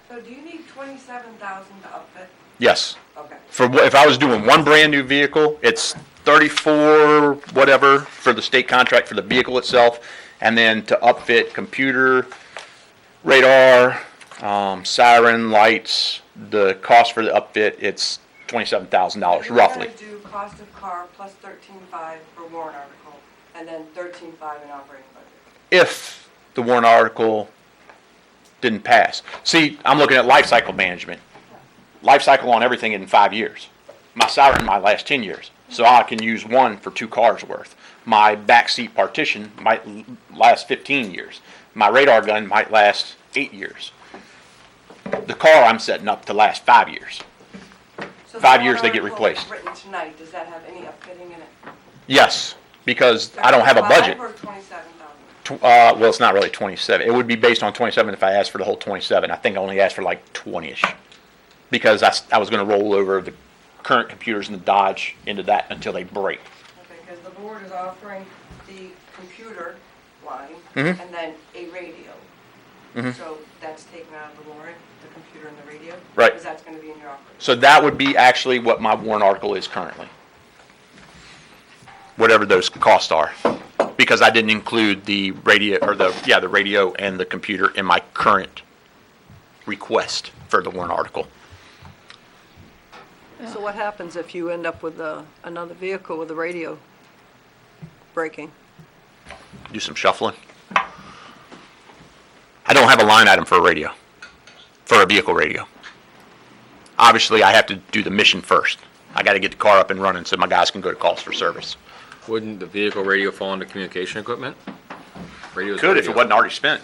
So do you need 27,000 to upfit? Yes. Okay. If I was doing one brand new vehicle, it's 34 whatever for the state contract for the vehicle itself, and then to upfit computer, radar, siren, lights, the cost for the upfit, it's $27,000 roughly. You're gonna do cost of car plus 13.5 for warrant article, and then 13.5 in operating budget. If the warrant article didn't pass. See, I'm looking at life cycle management. Life cycle on everything in 5 years. My siren might last 10 years, so I can use one for 2 cars worth. My backseat partition might last 15 years. My radar gun might last 8 years. The car I'm setting up to last 5 years. So the 5 years they warrant get article replaced. Written tonight, does that have any upfitting in it? Yes, because I don't have a budget. 5 or 27,000? Well, it's not really 27. It would be based on 27 if I asked for the whole 27. I think I only asked for like 20-ish. Because I was gonna roll over the current computers in the Dodge into that until they break. Okay, because the board is offering the computer line Mhm. and then a radio. So that's taken out of the warrant, the computer and the radio? Right. Because that's gonna be in your operating. So that would be actually what my warrant article is currently. Whatever those costs are. Because I didn't include the radio, or the radio and the computer in my current request for the warrant article. So what happens if you end up with another vehicle with a radio breaking? Do some shuffling. I don't have a line item for a radio, for a vehicle radio. Obviously, I have to do the mission first. I gotta get the car up and running so my guys can go to calls for service. Wouldn't the vehicle radio fall into communication equipment? Radio's Could if radio. it wasn't already spent.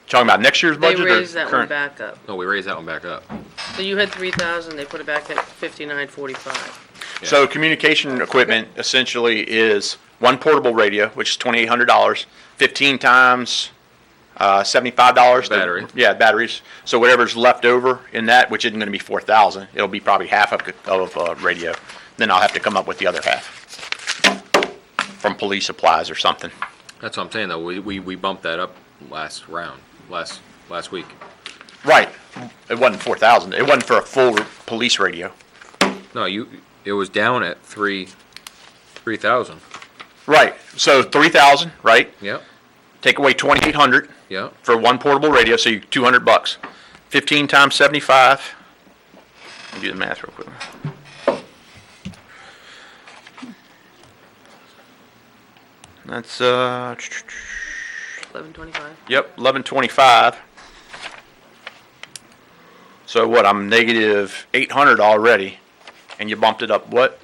Talking about next year's They budget or raised that one current? back up. No, we raised that one back up. So you had 3,000, they put it back at 5945. So communication equipment essentially is one portable radio, which is $2,800, 15 times $75. Battery. Yeah, batteries. So whatever's left over in that, which isn't going to be 4,000, it'll be probably half of radio. Then I'll have to come up with the other half from police supplies or something. That's what I'm saying, though. We bumped that up last week. Right. It wasn't 4,000. It wasn't for a full police radio. No, it was down at 3,000. Right. So 3,000, right? Yep, Take away 2,800 yep. for one portable radio, so you $200. 15 times 75. Let me do the math real quick. That's 1125. yep, 1125. So what? I'm negative 800 already, and you bumped it up what?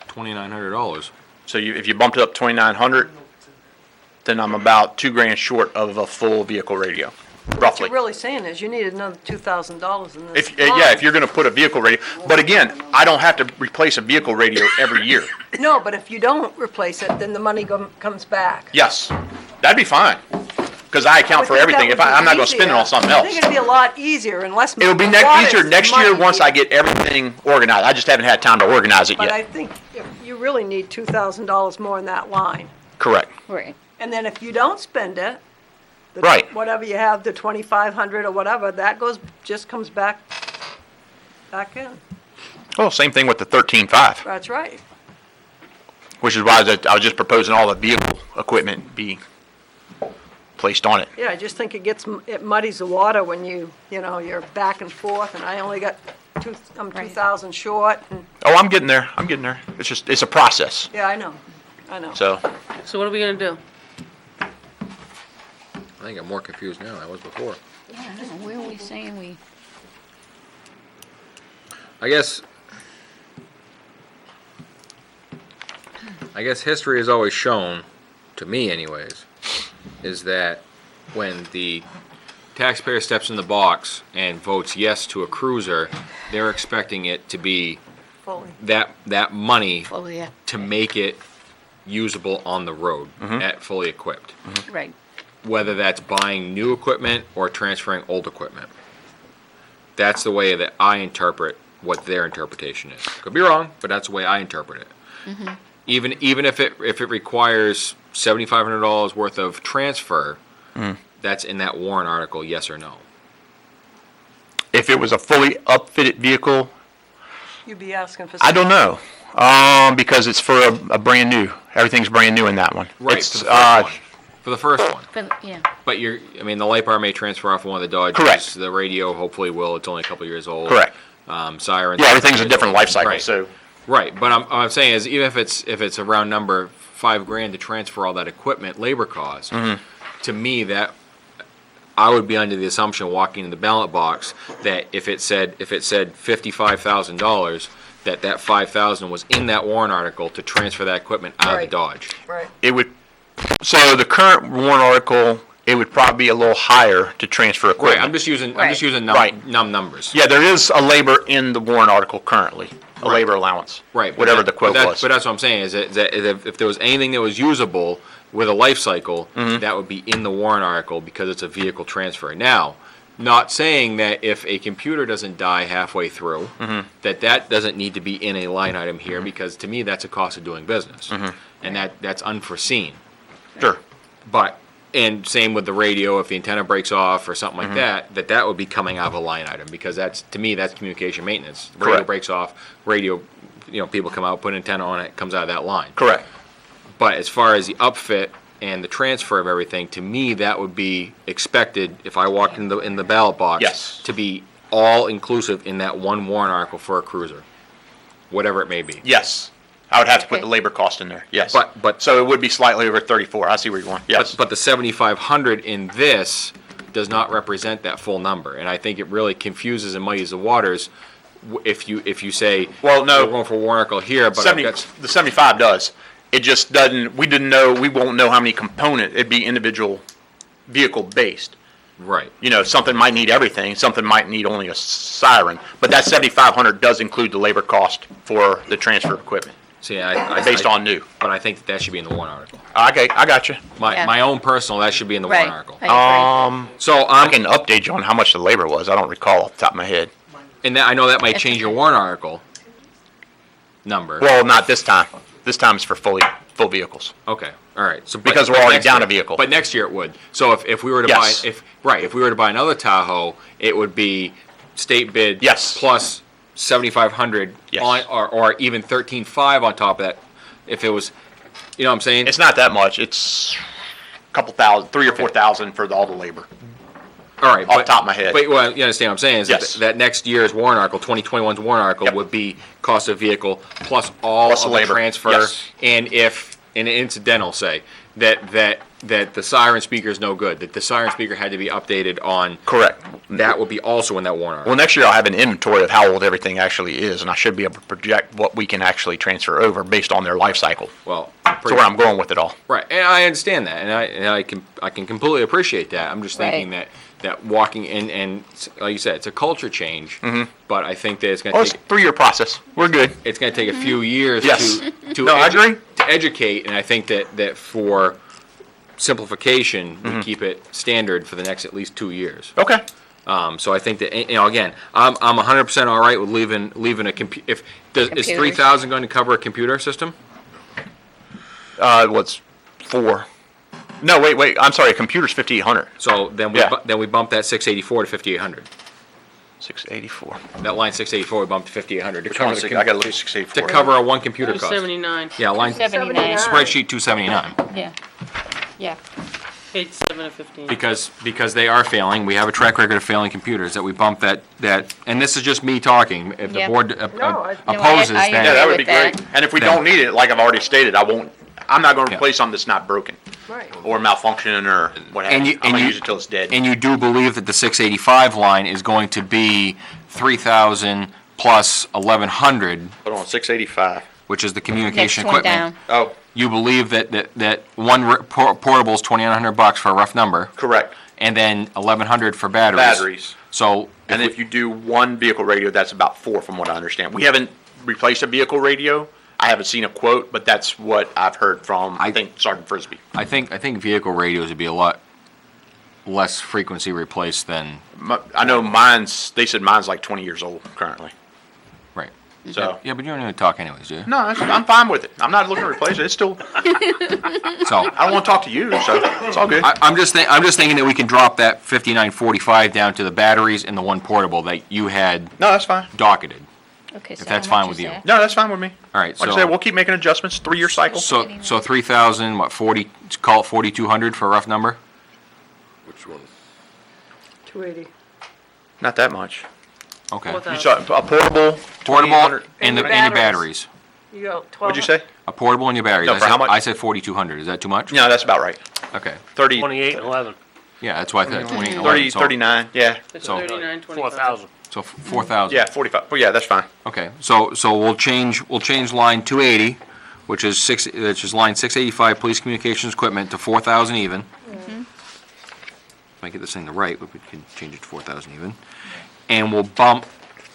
$2,900. So if you bumped it up 2,900, then I'm about $2,000 short of a full vehicle radio, What roughly. you're really saying is you need another $2,000 in this. If you're going to put a vehicle radio, but again, I don't have to replace a vehicle radio every year. No, but if you don't replace it, then the money comes back. Yes, that'd be fine, because I account I for would think everything. that If would I'm be not going to spend it on easier. something I else. think it'd be a lot easier and less. It'll be a lot easier is next year money once I here. get everything organized. I just haven't had time to organize it But I yet. think you really need $2,000 more in that line. Correct. Right. And then if you don't spend it, Right. whatever you have, the 2,500 or whatever, that just comes back in. Well, same thing with the 13.5, That's right. which is why I was just proposing all the vehicle equipment be placed on it. Yeah, I just think it muddies the water when you're back and forth, and I only got I'm 2,000 short, and, Oh, I'm getting there. It's a process. yeah, I know. So, So what are we gonna do? I think I'm more confused now than I was before. Yeah, I know. Where are we saying we, I guess history has always shown, to me anyways, is that when the taxpayer steps in the box and votes yes to a cruiser, they're expecting it to be Fully. that money oh, yeah, to make it usable on the road at fully equipped. right. Whether that's buying new equipment or transferring old equipment. That's the way that I interpret what their interpretation is. Could be wrong, but that's the way I interpret it. Even if it requires $7,500 worth of transfer, that's in that warrant article, yes or no. if it was a fully upfitted vehicle, You'd be asking for. I don't know. Because it's for a brand new. Everything's brand new in that one. Right, It's, for the first one. Yeah, But the light bar may transfer off one of the Dodges. Correct. The radio hopefully will. It's only a couple years old. Correct. Sirens. Yeah, everything's a different life cycle, Right. so. Right, but I'm saying is even if it's a round number, $5,000 to transfer all that equipment, labor cost. To me, that I would be under the assumption walking in the ballot box that if it said $55,000, that $5,000 was in that warrant article to transfer that equipment out of the Right. Dodge. Right. It would, so the current warrant article, it would probably be a little higher to transfer Right, equipment. I'm just using Right. numb numbers. Yeah, there is a labor in the warrant article currently, a labor allowance. Right. but Whatever that- the quote but was. But that's what I'm saying, is that if there was anything that was usable with a life cycle, that would be in the warrant article because it's a vehicle transfer. Now, not saying that if a computer doesn't die halfway through, that doesn't need to be in a line item here, because to me, that's a cost of doing business. And that's unforeseen. Sure. But And same with the radio, if the antenna breaks off or something like that, that would be coming out of a line item, because that's, to me, that's communication maintenance. Radio Correct. breaks off, radio, people come out, put an antenna on it, comes out of that line. Correct. But as far as the upfit and the transfer of everything, to me, that would be expected, if I walked in the ballot box. Yes. To be all inclusive in that one warrant article for a cruiser, whatever it may be. Yes. I would have to put Okay. the labor cost in there, yes. But- So it would be slightly over 34, I see where you're going, yes. But the 7,500 in this does not represent that full number, and I think it really confuses and muddies the waters if you say, Well, no. we're going for a warrant article here, but I've 70, got, the 75 does. It just doesn't, we won't know how many component, it'd be individual vehicle based. right. Something might need everything, something might need only a siren, but that 7,500 does include the labor cost for the transfer of equipment, See, I based on new. but I think that should be in the warrant article. Okay, I got you. Yeah. My own personal, that should be in the warrant Right. article. I agree. So I can update you on how much the labor was, I don't recall off the top of my head. and I know that might change your warrant article number. Well, not this time. This time it's for full vehicles. Okay, all right. So Because but we're already next down year- a vehicle. But next year it would. So if we were to Yes. buy, if we were to buy another Tahoe, it would be state bid. Yes. Plus 7,500 Yes. on, or even 13,500 on top of that. If it was, you know what I'm saying? It's not that much, it's a couple thousand, 3,000 or 4,000 for all the labor. All right. off the top of my head. But, well, you understand what I'm saying? Is Yes. that next year's warrant article, 2021's warrant article, Yep. would be cost of vehicle plus all Plus of the the labor, transfer. yes. And if, in an incidental, say, that the siren speaker is no good, that the siren speaker had to be updated on, Correct. that would be also in that warrant article. Well, next year I'll have an inventory of how old everything actually is, and I should be able to project what we can actually transfer over based on their life cycle. Well, That's where I'm going with it all. right, and I understand that, and I can completely appreciate that. I'm just thinking Right. that walking in, and like you said, it's a culture change, but I think that it's Well, gonna it's take, a 3-year process. We're good. it's gonna take a few years Yes. to No, I agree. to educate, and I think that for simplification, we keep it standard for the next at least 2 years. Okay. So I think that, again, I'm 100% all right with leaving a is Computers. 3,000 going to cover a computer system? What's 4? No, wait, I'm sorry, a computer's 5,800. So then we bump that 684 to 5,800. 684. That line 684, we bumped to 5,800 to Which cover one's the I gotta look at 684. to cover a one computer cost. 279, Yeah, line 279. spreadsheet 279. Yeah, yeah. page 7 of 15. Because they are failing, we have a track record of failing computers, that we bump that, and this is just me talking, if the Yeah. board I- opposes, I Yeah, then, that would with be that. great. And if we Then- don't need it, like I've already stated, I'm not gonna Yeah. replace something that's not broken Right. or malfunctioning or what have And you. you- I'm and gonna you- use it till it's dead. and you do believe that the 685 line is going to be 3,000 plus 1,100, Hold on, 685. which is the Next communication one equipment. down. Oh, You believe that one portable is $2,900 for a rough number, correct. and then 1,100 for batteries. Batteries. So, And if you do one vehicle radio, that's about 4 from what I understand. We haven't replaced a vehicle radio. I haven't seen a quote, but that's what I've heard from, I think, Sergeant Frisbee. I think vehicle radios would be a lot less frequency replaced than, I know they said mine's like 20 years old currently. right. So, Yeah, but you don't even talk anyways, do you? no, I'm fine with it. I'm not looking to replace it. It's still, So, I don't want to talk to you, so it's all good. I'm just thinking that we can drop that 5945 down to the batteries and the one portable that you had No, that's fine. docketed. Okay, so If that's how fine much with is you. that? No, that's fine with me. All right, Like I said, we'll keep making adjustments, 3-year cycle. so 3,000, what, 40, call it 4,200 for a rough number? Which one? 280. Not that much. Okay. 4,000. You saw a portable, Portable 2,800. and your your batteries. batteries. You go 12. What'd you say? A portable and your batteries. No, I for said- how much? I said 4,200. Is that too much? No, that's about right. Okay. 30, 28 and 11, Yeah, that's why I thought 20. 30, 39, yeah. It's So- 39.25. 4,000. So 4,000. Yeah, 45. Oh, yeah, that's fine. Okay, so we'll change line 280, which is line 685, police communications equipment, to 4,000 even. If I get this thing to right, we can change it to 4,000 even. And we'll bump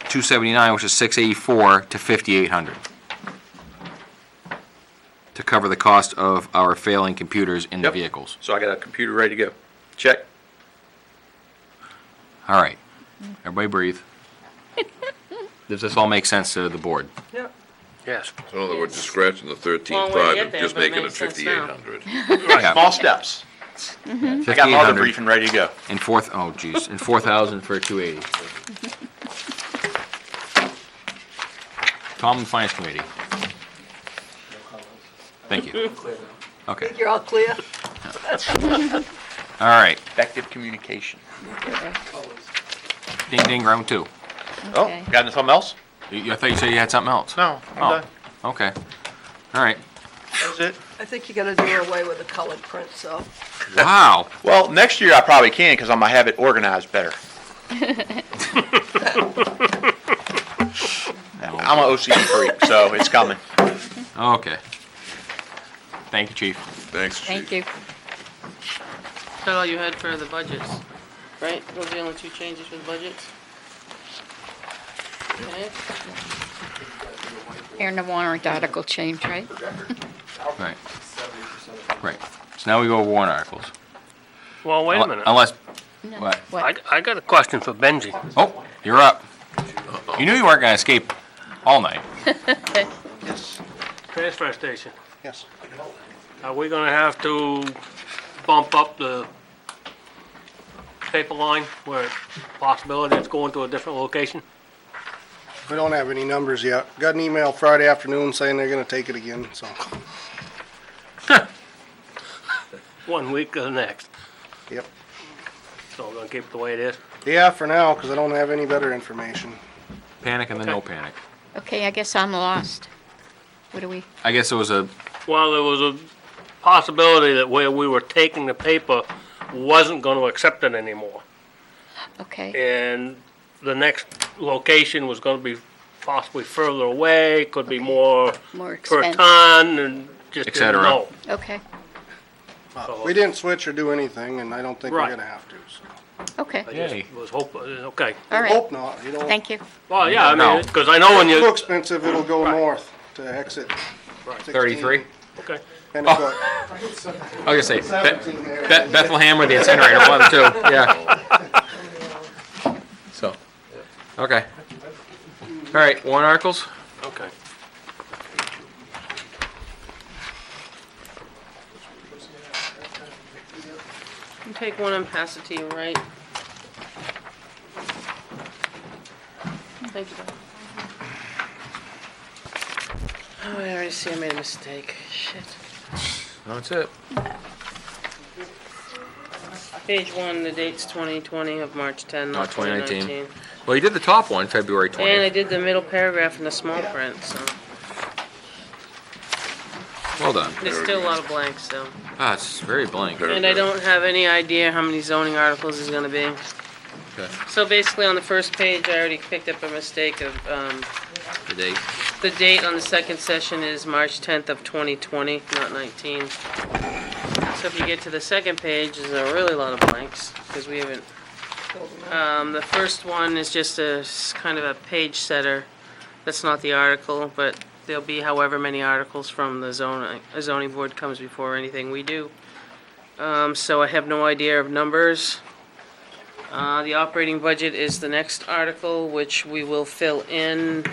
279, which is 684, to 5,800. To cover the cost of our failing computers in the Yep. vehicles. So I got a computer ready to go. Check. All right, everybody breathe. Does this all make sense to the board? Yep. Yes. So in other words, you're scratching the Long way to 13.5 get and there, just but it making it makes sense now. 5,800. Yeah. Small steps. I got my other briefing ready to go. And oh geez, and 4,000 for 280. Tom and Finance Committee. Thank you. Okay, You're all clear? all right. Effective communication. Ding ding, round two. Oh, Okay. got something else? I thought you said you had something else. No, I'm Oh, done. okay. All right. That's it. I think you're gonna do away with the colored print, so. Wow. Well, next year I probably can, because I'm gonna have it organized better. I'm an OCD freak, so it's coming. Okay. Thank you, Chief. Thanks, Chief. Thank you. That's all you had for the budgets, right? Those are the only two changes for the budgets? Okay. And the warrant article change, right? Right. Right. So now we go over warrant articles. Well, wait a minute. Unless, No. what? I got a question for Benji. Oh, you're up. You knew you weren't gonna escape all night. Transfer station. Yes. Are we gonna have to bump up the paper line where possibility it's going to a different location? We don't have any numbers yet. Got an email Friday afternoon saying they're gonna take it again, so. 1 week to the next. Yep. So we're gonna keep it the way it is? Yeah, for now, because I don't have any better information. Panic and then no panic. Okay, I guess I'm lost. What do we, I guess it was a, Well, there was a possibility that where we were taking the paper wasn't gonna accept it anymore. okay, And the next location was gonna be possibly further away, could be more more per expensive. ton, and just Et didn't cetera. know. Okay, We didn't switch or do anything, and I don't think we're Right. gonna have to, so. okay, I Yay. just was okay. all right. Hope not, you know. Thank you. Well, yeah, I No. mean, because I know when Too you, expensive, it'll go north to exit 16. 33. okay. Pennacook. I was gonna say, Bethlehem with the incinerator, one of the two, yeah. So, okay. All right, warrant articles? Okay. You take one and pass it to you, right? Thank you. Oh, I already see I made a mistake. Shit. That's it. Page one, the date's 2020 of March 10, not 2019. Well, you did the top one, February And I 20th. did the middle paragraph in the small print, so. Well done. There's still a lot of blanks, so. Ah, it's very blank. And I don't have any idea how many zoning articles is gonna be. Okay. So basically, on the first page, I already picked up a mistake of, The date. the date on the second session is March 10th of 2020, not 19. So if you get to the second page, there's a really lot of blanks, because we haven't, the first one is just kind of a page setter. That's not the article, but there'll be however many articles from the zoning board comes before anything we do. So I have no idea of numbers. The operating budget is the next article, which we will fill in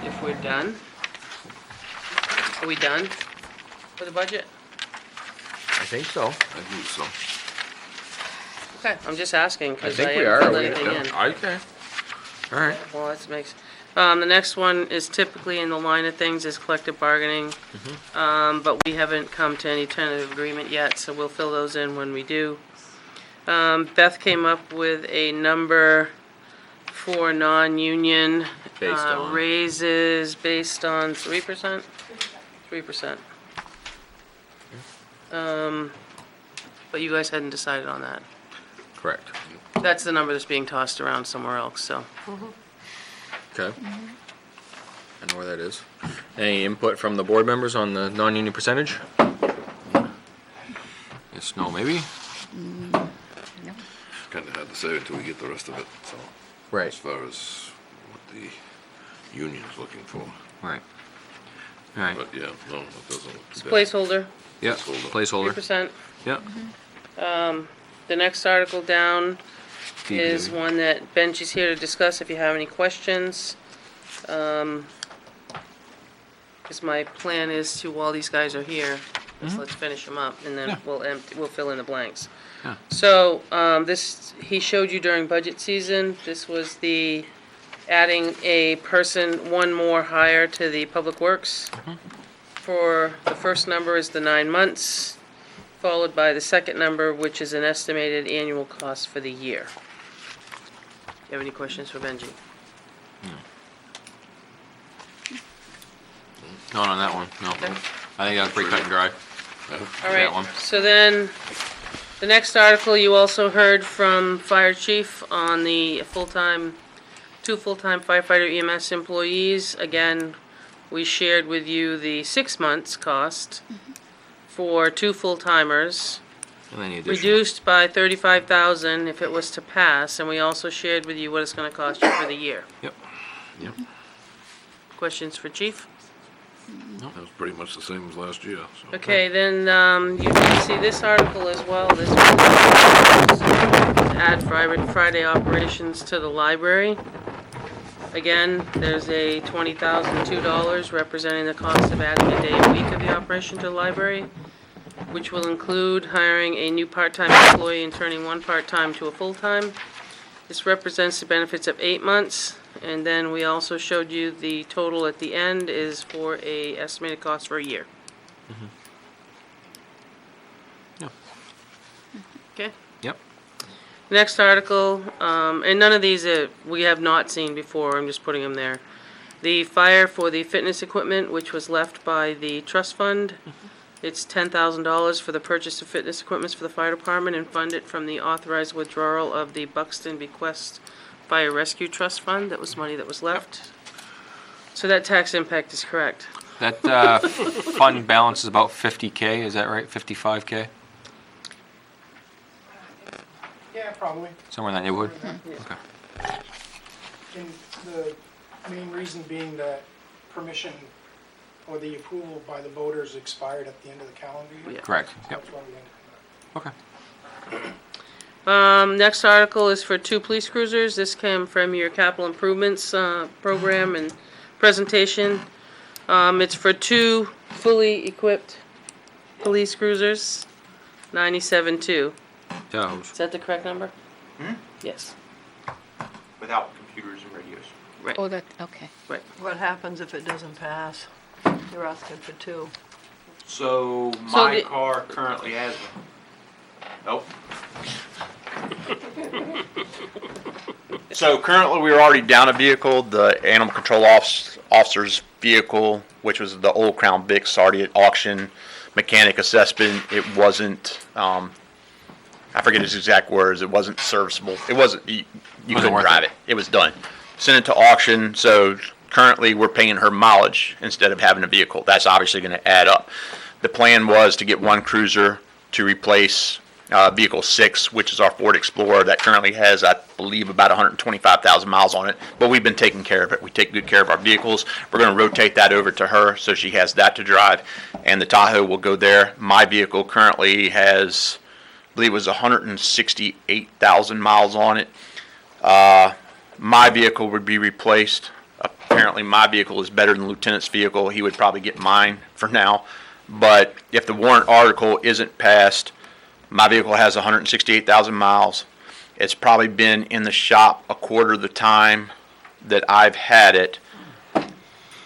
if we're done. Are we done with the budget? I think so. I think so. Okay, I'm just asking, I because I think we haven't are. filled anything in. Okay. All right. Well, that makes, the next one is typically in the line of things is collective bargaining. But we haven't come to any tentative agreement yet, so we'll fill those in when we do. Beth came up with a number for non-union Based on? raises based on 3%? 3%. But you guys hadn't decided on that. Correct. That's the number that's being tossed around somewhere else, so. Okay. I know where that is. Any input from the board members on the non-union percentage? Yes, no, maybe? Kinda hard to say until we get the rest of it, so. Right. As far as what the union's looking for. Right. All right. But yeah, no, it doesn't look It's too bad. placeholder, Yep, Placeholder. placeholder. 3%. Yep. The next article down is DPW. one that Benji's here to discuss if you have any questions. Because my plan is to, while these guys are here, Just let's finish them up, and then Yeah. we'll fill in the blanks. Yeah. So, he showed you during budget season, this was the adding a person, one more hire to the Public Works. For, the first number is the 9 months, followed by the second number, which is an estimated annual cost for the year. You have any questions for Benji? Not on that one, no. I think that's pretty cut and dry. All That right, one. so then, the next article, you also heard from Fire Chief on the two full-time firefighter EMS employees. Again, we shared with you the 6 months cost for 2 full-timers, And then the additional. reduced by 35,000 if it was to pass, and we also shared with you what it's gonna cost you for the year. Yep. Yep. Questions for Chief? That was pretty much the same as last year, so. Okay, then, you can see this article as well, this was add Friday operations to the library. Again, there's a $20,002 representing the cost of adding a day a week of the operation to the library, which will include hiring a new part-time employee and turning one part-time to a full-time. This represents the benefits of 8 months, and then we also showed you the total at the end is for a estimated cost for a year. Yeah. Okay? Yep. Next article, and none of these we have not seen before, I'm just putting them there. The fire for the fitness equipment, which was left by the trust fund. It's $10,000 for the purchase of fitness equipments for the fire department and fund it from the authorized withdrawal of the Buxton Bequest Fire Rescue Trust Fund. That was money that was left. So that tax impact is correct. That fund balance is about 50K, is that right? 55K? Yeah, probably. Somewhere in that neighborhood? Okay. And the main reason being that permission or the approval by the voters expired at the end of the calendar year. Yeah. Correct, yep. That's why we ended Okay. Next article is for 2 police cruisers. This came from your capital improvements program and presentation. It's for 2 fully equipped police cruisers, 97.2. Toes. Is that the correct number? Yes. Without computers and radios. Right. Oh, that, okay. Right. What happens if it doesn't pass? You're asking for 2. So So my the- car currently has one. Nope. So currently, we are already down a vehicle, the animal control officer's vehicle, which was the old Crown Vic's already at auction, mechanic assessment. It wasn't, I forget his exact words, it wasn't serviceable. It wasn't, you couldn't worth drive it. it. It was done. Sent it to auction, so currently we're paying her mileage instead of having a vehicle. That's obviously gonna add up. The plan was to get one cruiser to replace Vehicle 6, which is our Ford Explorer that currently has, I believe, about 125,000 miles on it, but we've been taking care of it. We take good care of our vehicles. We're going to rotate that over to her so she has that to drive, and the Tahoe will go there. My vehicle currently has, I believe it was 168,000 miles on it. My vehicle would be replaced. Apparently, my vehicle is better than Lieutenant's vehicle. He would probably get mine for now, but if the warrant article isn't passed, my vehicle has 168,000 miles. It's probably been in the shop a quarter of the time that I've had it.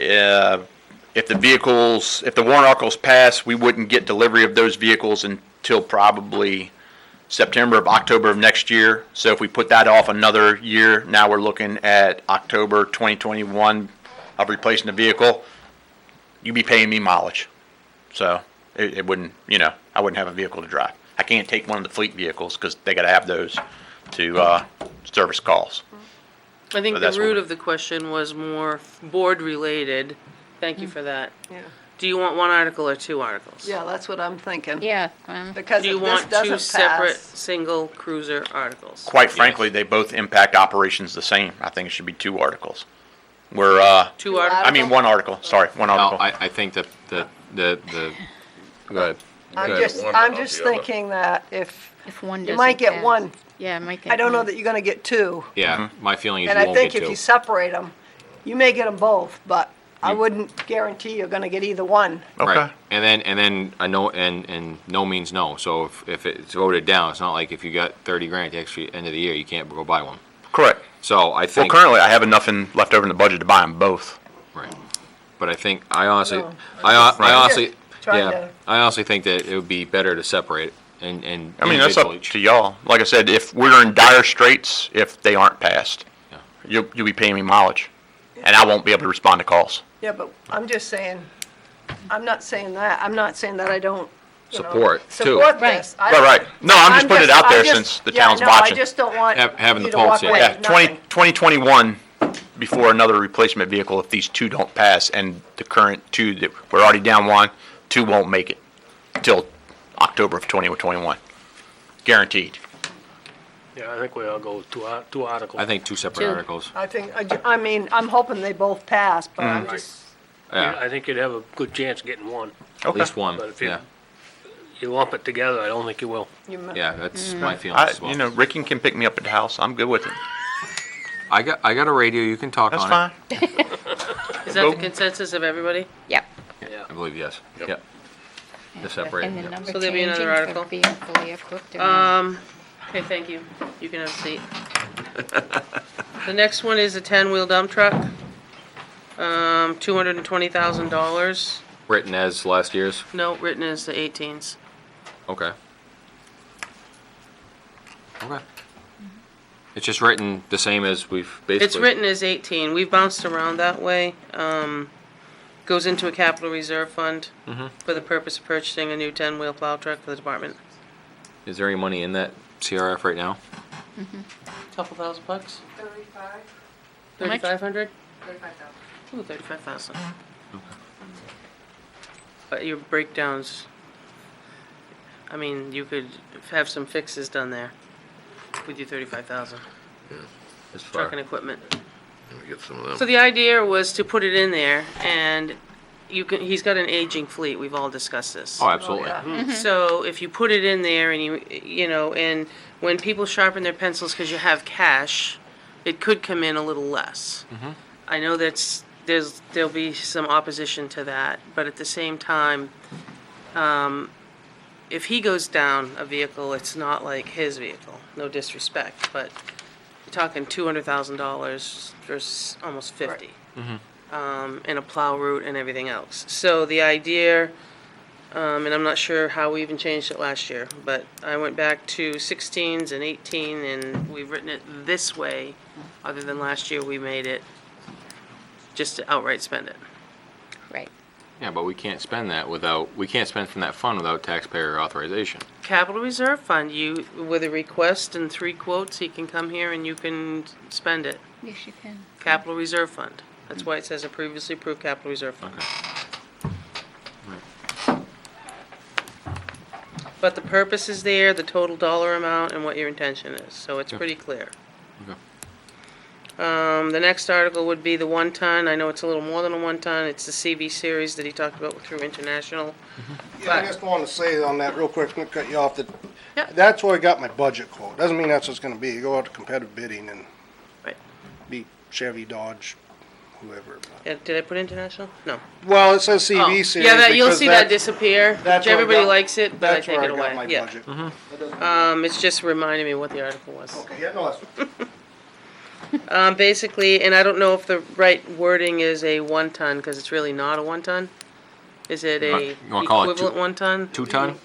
If the warrant articles pass, we wouldn't get delivery of those vehicles until probably September or October of next year. So if we put that off another year, now we're looking at October 2021 of replacing the vehicle. You'd be paying me mileage. So it wouldn't, I wouldn't have a vehicle to drive. I can't take one of the fleet vehicles because they got to have those to service calls. I think So the that's root what- of the question was more board related. Thank you for that. Yeah. Do you want 1 article or 2 articles? Yeah, that's what I'm thinking. Yeah, Because Do you if this want 2 doesn't separate pass, single cruiser articles? Quite frankly, they both impact operations the same. I think it should be 2 articles. We're 2 articles? I mean 1 article. Sorry, 1 No, article. I think that the, go ahead. I'm Yeah, just, one I'm without just the other. thinking that if, if one doesn't you might get pass. 1. Yeah, might get I don't know one. that you're gonna get 2. Yeah, my feeling is And you I won't get think if 2. you separate them, you may get them both, but I wouldn't guarantee you're gonna get either one. Okay. Right. And then a no, and no means no. So if it's voted down, it's not like if you got 30 grand at the extra end of the year, you can't go buy one. Correct. So I Well, think. currently, I have enough left over in the budget to buy them both. Right. But I think, I honestly, No, I honestly, trying yeah, to- I honestly think that it would be better to separate it and. I mean, that's up individual each. to y'all. Like I said, if we're in dire straits, if they aren't passed, Yeah. you'll be paying me mileage, and I won't be able to respond to calls. Yeah, but I'm just saying, I'm not saying that, I'm not saying that I don't, you know, Support, too. support this. I- Right. No, I'm just putting it out I there just- since the yeah, town's no, watching. I just don't want Having you the to walk pulse, yeah. away Yeah, with nothing. 2021, before another replacement vehicle, if these two don't pass, and the current two that we're already down one, two won't make it till October of 2021. Guaranteed. Yeah, I think we all go with two articles. I think two separate Two. articles. I think, I mean, I'm hoping they both pass, but I'm just, Yeah, I think you'd have a good chance of getting one. at least one, But if you- yeah. You lump it together, I don't think you will. Yeah, that's my feelings as well. You know, Ricky can pick me up at the house. I'm good with it. I got a radio, you can talk That's on fine. Is that the consensus of everybody? Yep. it. I believe, yes. Yep. To separate, And the yep. number So there'll be another changing article. for being fully equipped or not. Okay, thank you. You can have a seat. The next one is a 10-wheel dump truck. $220,000. Written as last year's, No, written as the 18s. okay. Okay. It's just written the same as we've basically. It's written as 18. We've bounced around that way. Goes into a capital reserve fund for the purpose of purchasing a new 10-wheel plow truck for the department. Is there any money in that CRF right now? Couple $1,000 bucks? 35, 3,500? 35,000. Ooh, 35,000. But your breakdowns, I mean, you could have some fixes done there with your 35,000. As far, Truck and equipment. Let me get some of them. So the idea was to put it in there, and he's got an aging fleet, we've all discussed this. oh, absolutely. So if you put it in there and and when people sharpen their pencils because you have cash, it could come in a little less. I know there'll be some opposition to that, but at the same time, if he goes down a vehicle, it's not like his vehicle, no disrespect, but you're talking $200,000 versus almost 50. And a plow route and everything else. So the idea, and I'm not sure how we even changed it last year, but I went back to 16s and 18, and we've written it this way, other than last year we made it just to outright spend it. Right. Yeah, but we can't spend from that fund without taxpayer authorization. Capital Reserve Fund, with a request and 3 quotes, he can come here and you can spend it. Yes, you can. Capital Reserve Fund. That's why it says a previously approved Capital Reserve Fund. But the purpose is there, the total dollar amount, and what your intention is, so it's pretty clear. Okay. The next article would be the 1-ton. I know it's a little more than a 1-ton. It's the CV series that he talked about through International. Yeah, I just wanted to say on that real quick, not cut you off, that Yeah. that's where I got my budget quote. Doesn't mean that's what it's gonna be. You go out to competitive bidding and Right. be Chevy, Dodge, whoever. Yeah, did I put International? No. Well, it says Oh, CV series. yeah, you'll because see that disappear. that's where I Everybody got- likes it, but I That's take where it I got away. my Yeah. budget. It's just reminding me what the article was. Okay, yeah, no, that's. Basically, and I don't know if the right wording is a 1-ton, because it's really not a 1-ton. Is it a You wanna call it equivalent 1-ton? 2-ton?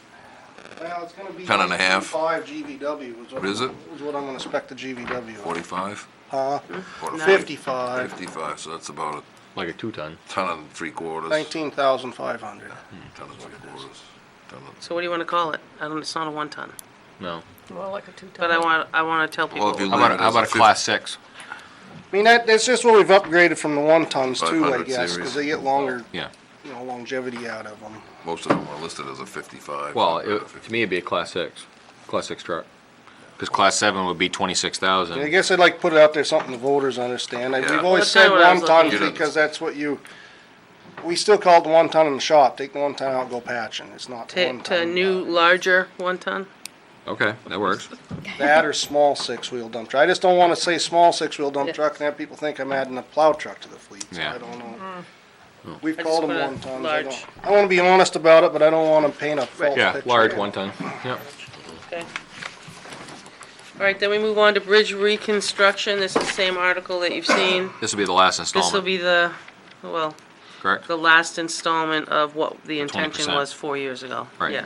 Well, it's gonna be. 10 and a half. 5 GVW is what. What is it? Is what I'm gonna spec the GVW. 45? Huh? 45. 55, 55, so that's about Like a 2-ton. a ton and 3/4. 19,500. Ton and 3/4. Ton and- So what do you want to call it? It's not a 1-ton. No. more like a 2-ton. But I want to tell people. Well, if you How leave about, it how as about a 50 class 6? I mean, that's just what we've upgraded from the 1-tons too, I 500 guess, series. because they get longer, Yeah. longevity out of them. Most of them are listed as a 55. Well, to me, it'd be a class 6 truck. Because class 7 would be 26,000. I guess I'd like to put it out there, something the voters understand. Yeah. We've always That's said kinda what I was 1 ton looking at. because that's what we still call it the 1 ton in the shop. Take the 1 ton out, go patching. It's not the 1 To ton. new, larger 1-ton? Okay, that works. That or small 6-wheel dump truck. I just don't want to say small 6-wheel dump Yeah. truck and have people think I'm adding a plow truck to the fleet. So Yeah. I don't know. We've I called just them put a 1 ton. large. I want to be honest about it, but I don't want to paint a false Yeah, picture. large 1 ton, yep. Okay. All right, then we move on to bridge reconstruction. This is the same article that you've seen. This will be the last This will installment, be the, well, correct? the last installment of what the intention 20%. was 4 years ago. Right. Yeah.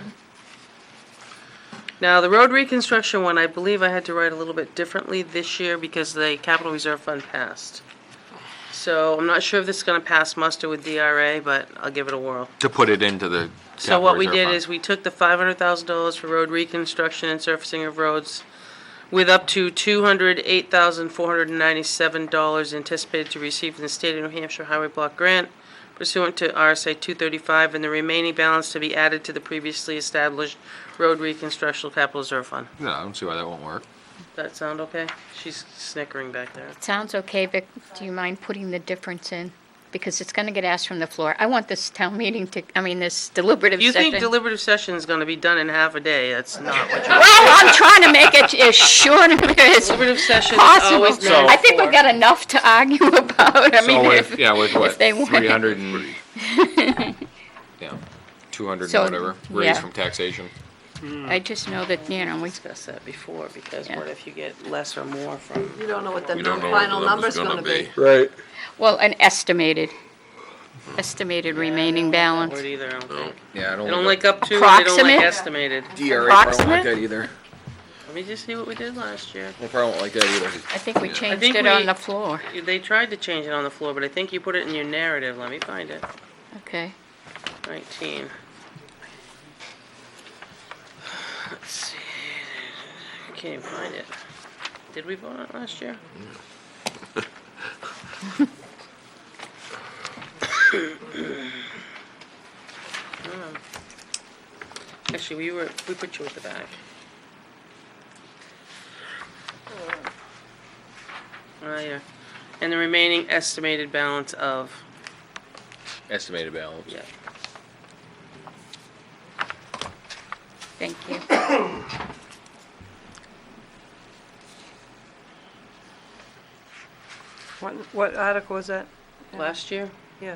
Now, the road reconstruction one, I believe I had to write a little bit differently this year because the capital reserve fund passed. So I'm not sure if this is gonna pass muster with DRA, but I'll give it a whirl. To put it into the So capital what we reserve did fund. is we took the $500,000 for road reconstruction and surfacing of roads with up to $208,497 anticipated to receive from the State of New Hampshire Highway Block Grant pursuant to RSA 235, and the remaining balance to be added to the previously established road reconstruction capital reserve fund. Yeah, I don't see why that won't work. Does that sound okay? She's snickering back there. Sounds okay, Vic. Do you mind putting the difference in? Because it's going to get asked from the floor. I want this town meeting to, this deliberative If you session. think deliberative session is gonna be done in half a day, that's not what you're. Well, I'm trying to make it as short as Deliberative session is possible. always meant I think for- we've got enough to argue about. I mean, So if, with, yeah, with what, if they want. 300 and, yeah, 200 So, and whatever, raised yeah. from taxation. I just know that, we Discussed that before, because Yeah. what if you get less or more from? You don't know what the We don't know what final the number's number's gonna gonna be. Right. well, an estimated remaining balance. Word either, I don't think. Yeah, I They don't like up to, and they don't like Approximate? estimated. DRA probably won't like Approximate? that either. Let me just see what we did last year. They probably won't like that either. I think we changed think it on we- the floor. They tried to change it on the floor, but I think you put it in your narrative. Let me find it. Okay. 19. Let's see. I can't even find it. Did we vote on it last year? Actually, we put you at the back. Yeah. And the remaining estimated balance of, Estimated balance. yeah. Thank you. What article was that? Last year, Yeah.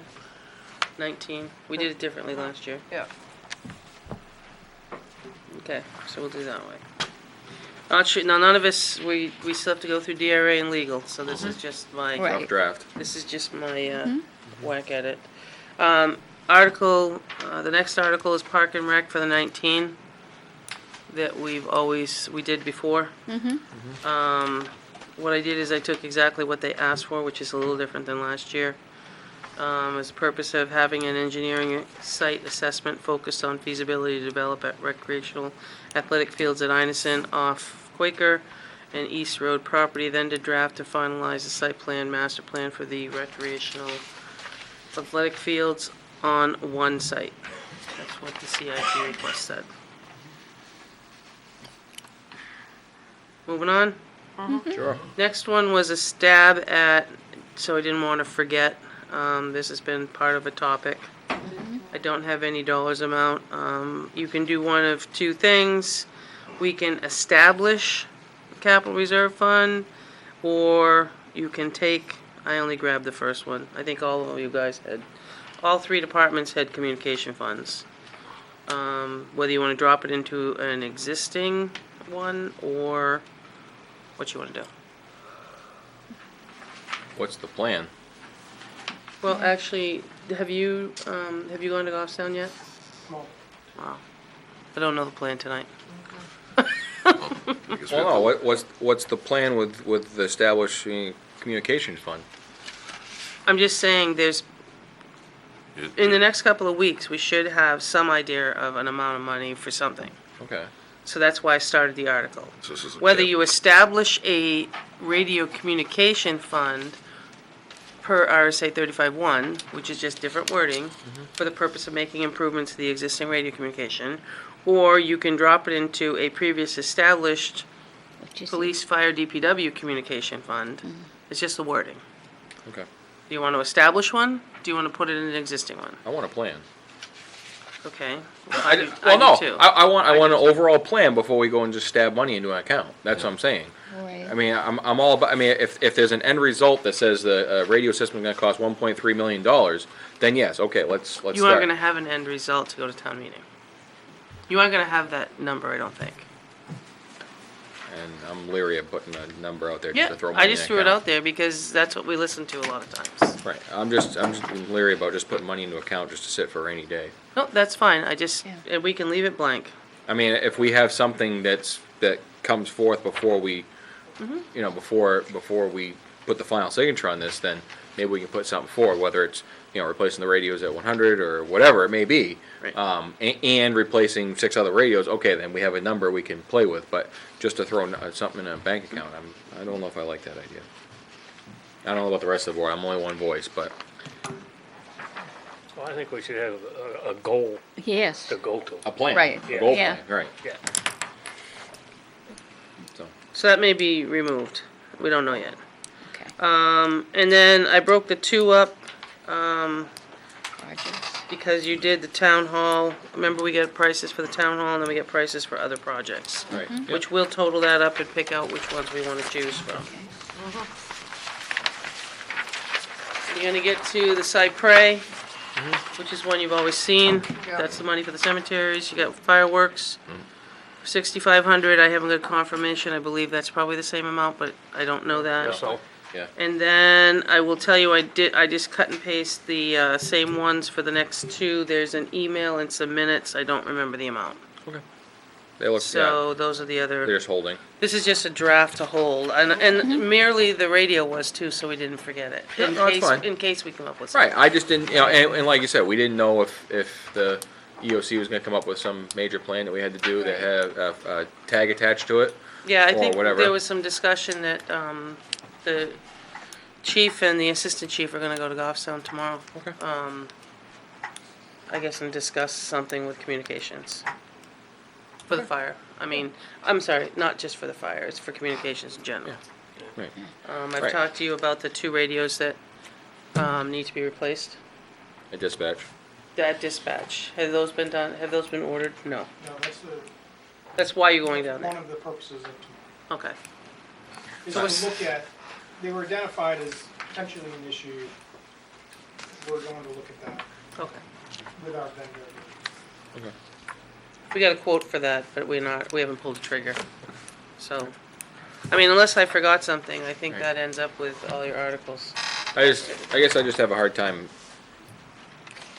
19. We did it differently last year. Yeah. Okay, so we'll do that way. Not sure, now none of us, we still have to go through DRA and legal, so this is just my. Right. Rough draft. This is just my whack at it. Article, the next article is Park and Rec for the 19 that we did before. What I did is I took exactly what they asked for, which is a little different than last year. As the purpose of having an engineering site assessment focused on feasibility to develop at recreational athletic fields at Inison off Quaker and East Road property, then to draft to finalize the site plan, master plan for the recreational athletic fields on one site. That's what the CIP request said. Moving on. Sure. Next one was a stab at, so I didn't want to forget, this has been part of a topic. I don't have any dollars amount. You can do one of two things. We can establish a capital reserve fund, or you can take, I only grabbed the first one. I think all of you guys had, all three departments had communication funds. Whether you want to drop it into an existing one, or what you want to do. What's the plan? Well, actually, have you gone to Goffstown yet? No. Wow. I don't know the plan tonight. Well, no, what's the plan with establishing communications fund? I'm just saying there's, in the next couple of weeks, we should have some idea of an amount of money for something. Okay. So that's why I started the article. So this is a Whether tip. you establish a radio communication fund per RSA 35-1, which is just different wording, for the purpose of making improvements to the existing radio communication, or you can drop it into a previous established Which is- police, fire, DPW communication fund. It's just the wording. Okay. Do you want to establish one? Do you want to put it in an existing one? I want a plan. Okay. Well, no, too. I want an overall plan before we go and just stab money into an account. That's what I'm saying. Right. I mean, I'm all about, I mean, if there's an end result that says the radio system is gonna cost $1.3 million, then yes, okay, let's You aren't start. gonna have an end result to go to town meeting. You aren't gonna have that number, I don't think. And I'm leery of putting a number out there just Yeah, to throw money I in an just threw it account. out there because that's what we listen to a lot of times. Right, I'm just leery about just putting money into account just to sit for a rainy day. No, that's fine, I just, Yeah. and we can leave it blank. I mean, if we have something that comes forth before we, you know, before we put the final signature on this, then maybe we can put something forward, whether it's, you know, replacing the radios at 100 or whatever it may be. Right. And replacing 6 other radios, okay, then we have a number we can play with, but just to throw something in a bank account, I don't know if I like that idea. I don't know about the rest of the board, I'm only one voice, but, Well, I think we should have a goal Yes. to go to. a plan. Right. A goal Yeah. plan, right. Yeah. So that may be removed, we don't know yet. Okay. And then I broke the two up, Projects. because you did the town hall. Remember, we get prices for the town hall, and then we get prices for other projects. Right, yep. Which we'll total that up and pick out which ones we wanna choose from. You're gonna get to the Cypre, which is one you've always seen. Yeah. That's the money for the cemeteries. You got fireworks, 6,500. I haven't got confirmation. I believe that's probably the same amount, but I don't know that. So, And then I will tell you, I just cut and paste the same ones for the next two. There's an email and some minutes. I don't remember the amount. They look, yeah, So those are the they're other, just holding. this is just a draft to hold. And merely the radio was too, so we didn't forget it. Yeah, no, it's fine. In case we come up with Right, something. I just didn't, you know, and like you said, we didn't know if the EOC was gonna come up with some major plan that we had to do that had a tag attached to it. Yeah, I or think whatever. there was some discussion that the chief and the assistant chief are gonna go to Goffstown tomorrow. Okay. I guess and discuss something with communications. For the fire. I mean, I'm sorry, not just for the fire, it's for communications in general. Right. I've Right. talked to you about the two radios that need to be replaced. A dispatch. That dispatch, have those been done, have those been ordered? No. No, that's That's why you're going down one there. of the purposes of Okay. is So to it's- look at, they were identified as potentially an issue. We're going to look at that Okay. with our vendor. Okay. We got a quote for that, but we haven't pulled the trigger. So, I mean, unless I forgot something, I think Right. that ends up with all your articles. I guess I just have a hard time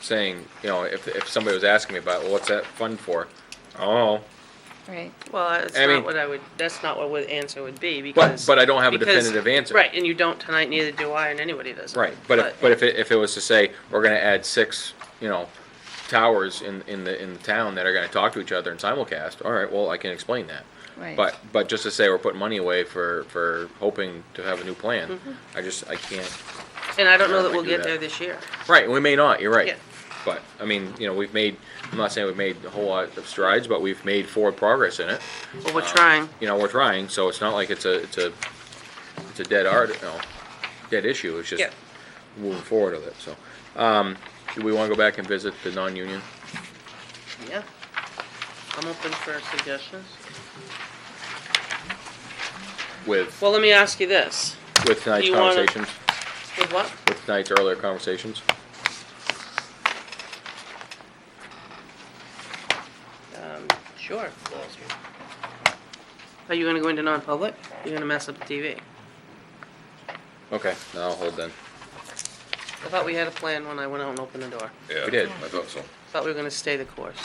saying, you know, if somebody was asking me about, well, what's that fund for? Oh, Right. Well, that's I mean- not what that's not what the answer would be, but, because. but I don't have a because- definitive answer. Right, and you don't tonight, neither do I, and anybody doesn't. Right, but if it was to say, we're gonna add 6, you know, towers in the town that are gonna talk to each other and simulcast, all right, well, I can explain that. Right. But just to say we're putting money away for hoping to have a new plan, I can't. And I don't know that we we'll do get that. there this year. Right, we may not, you're right. Yeah. But, I mean, you know, I'm not saying we've made a whole lot of strides, but we've made forward progress in it. But we're trying. You know, we're trying, so it's not like it's a dead issue, it's just Yeah. moving forward with it, so. Do we wanna go back and visit the non-union Yeah. I'm open for suggestions. with Well, let me ask you this. tonight's you wanna- conversations, With what? with tonight's earlier conversations? Sure. Are you gonna go into non-public? You're gonna mess up the TV. Okay, now I'll hold then. I thought we had a plan when I went out and opened the door. Yeah, We did. I thought so. Thought we were gonna stay the course.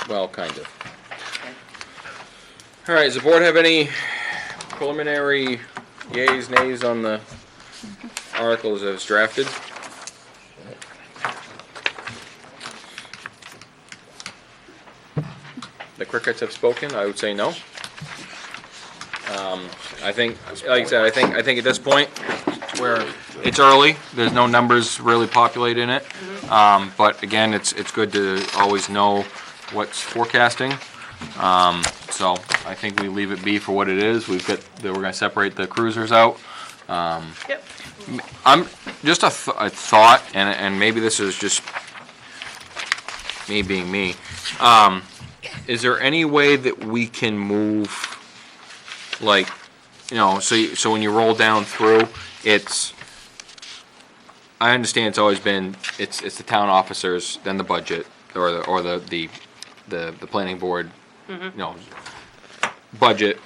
Well, kind of. All right, does the board have any preliminary yays, nays on the articles as drafted? The crickets have spoken, I would say no. I think, like I said, I think at this point, where it's early, there's no numbers really populated in it. But again, it's good to always know what's forecasting. So I think we leave it be for what it is. We're gonna separate the cruisers out. Yep. I'm, just a thought, and maybe this is just me being me, is there any way that we can move, like, so when you roll down through, I understand it's always been, it's the town officers, then the budget, or the planning board, budget,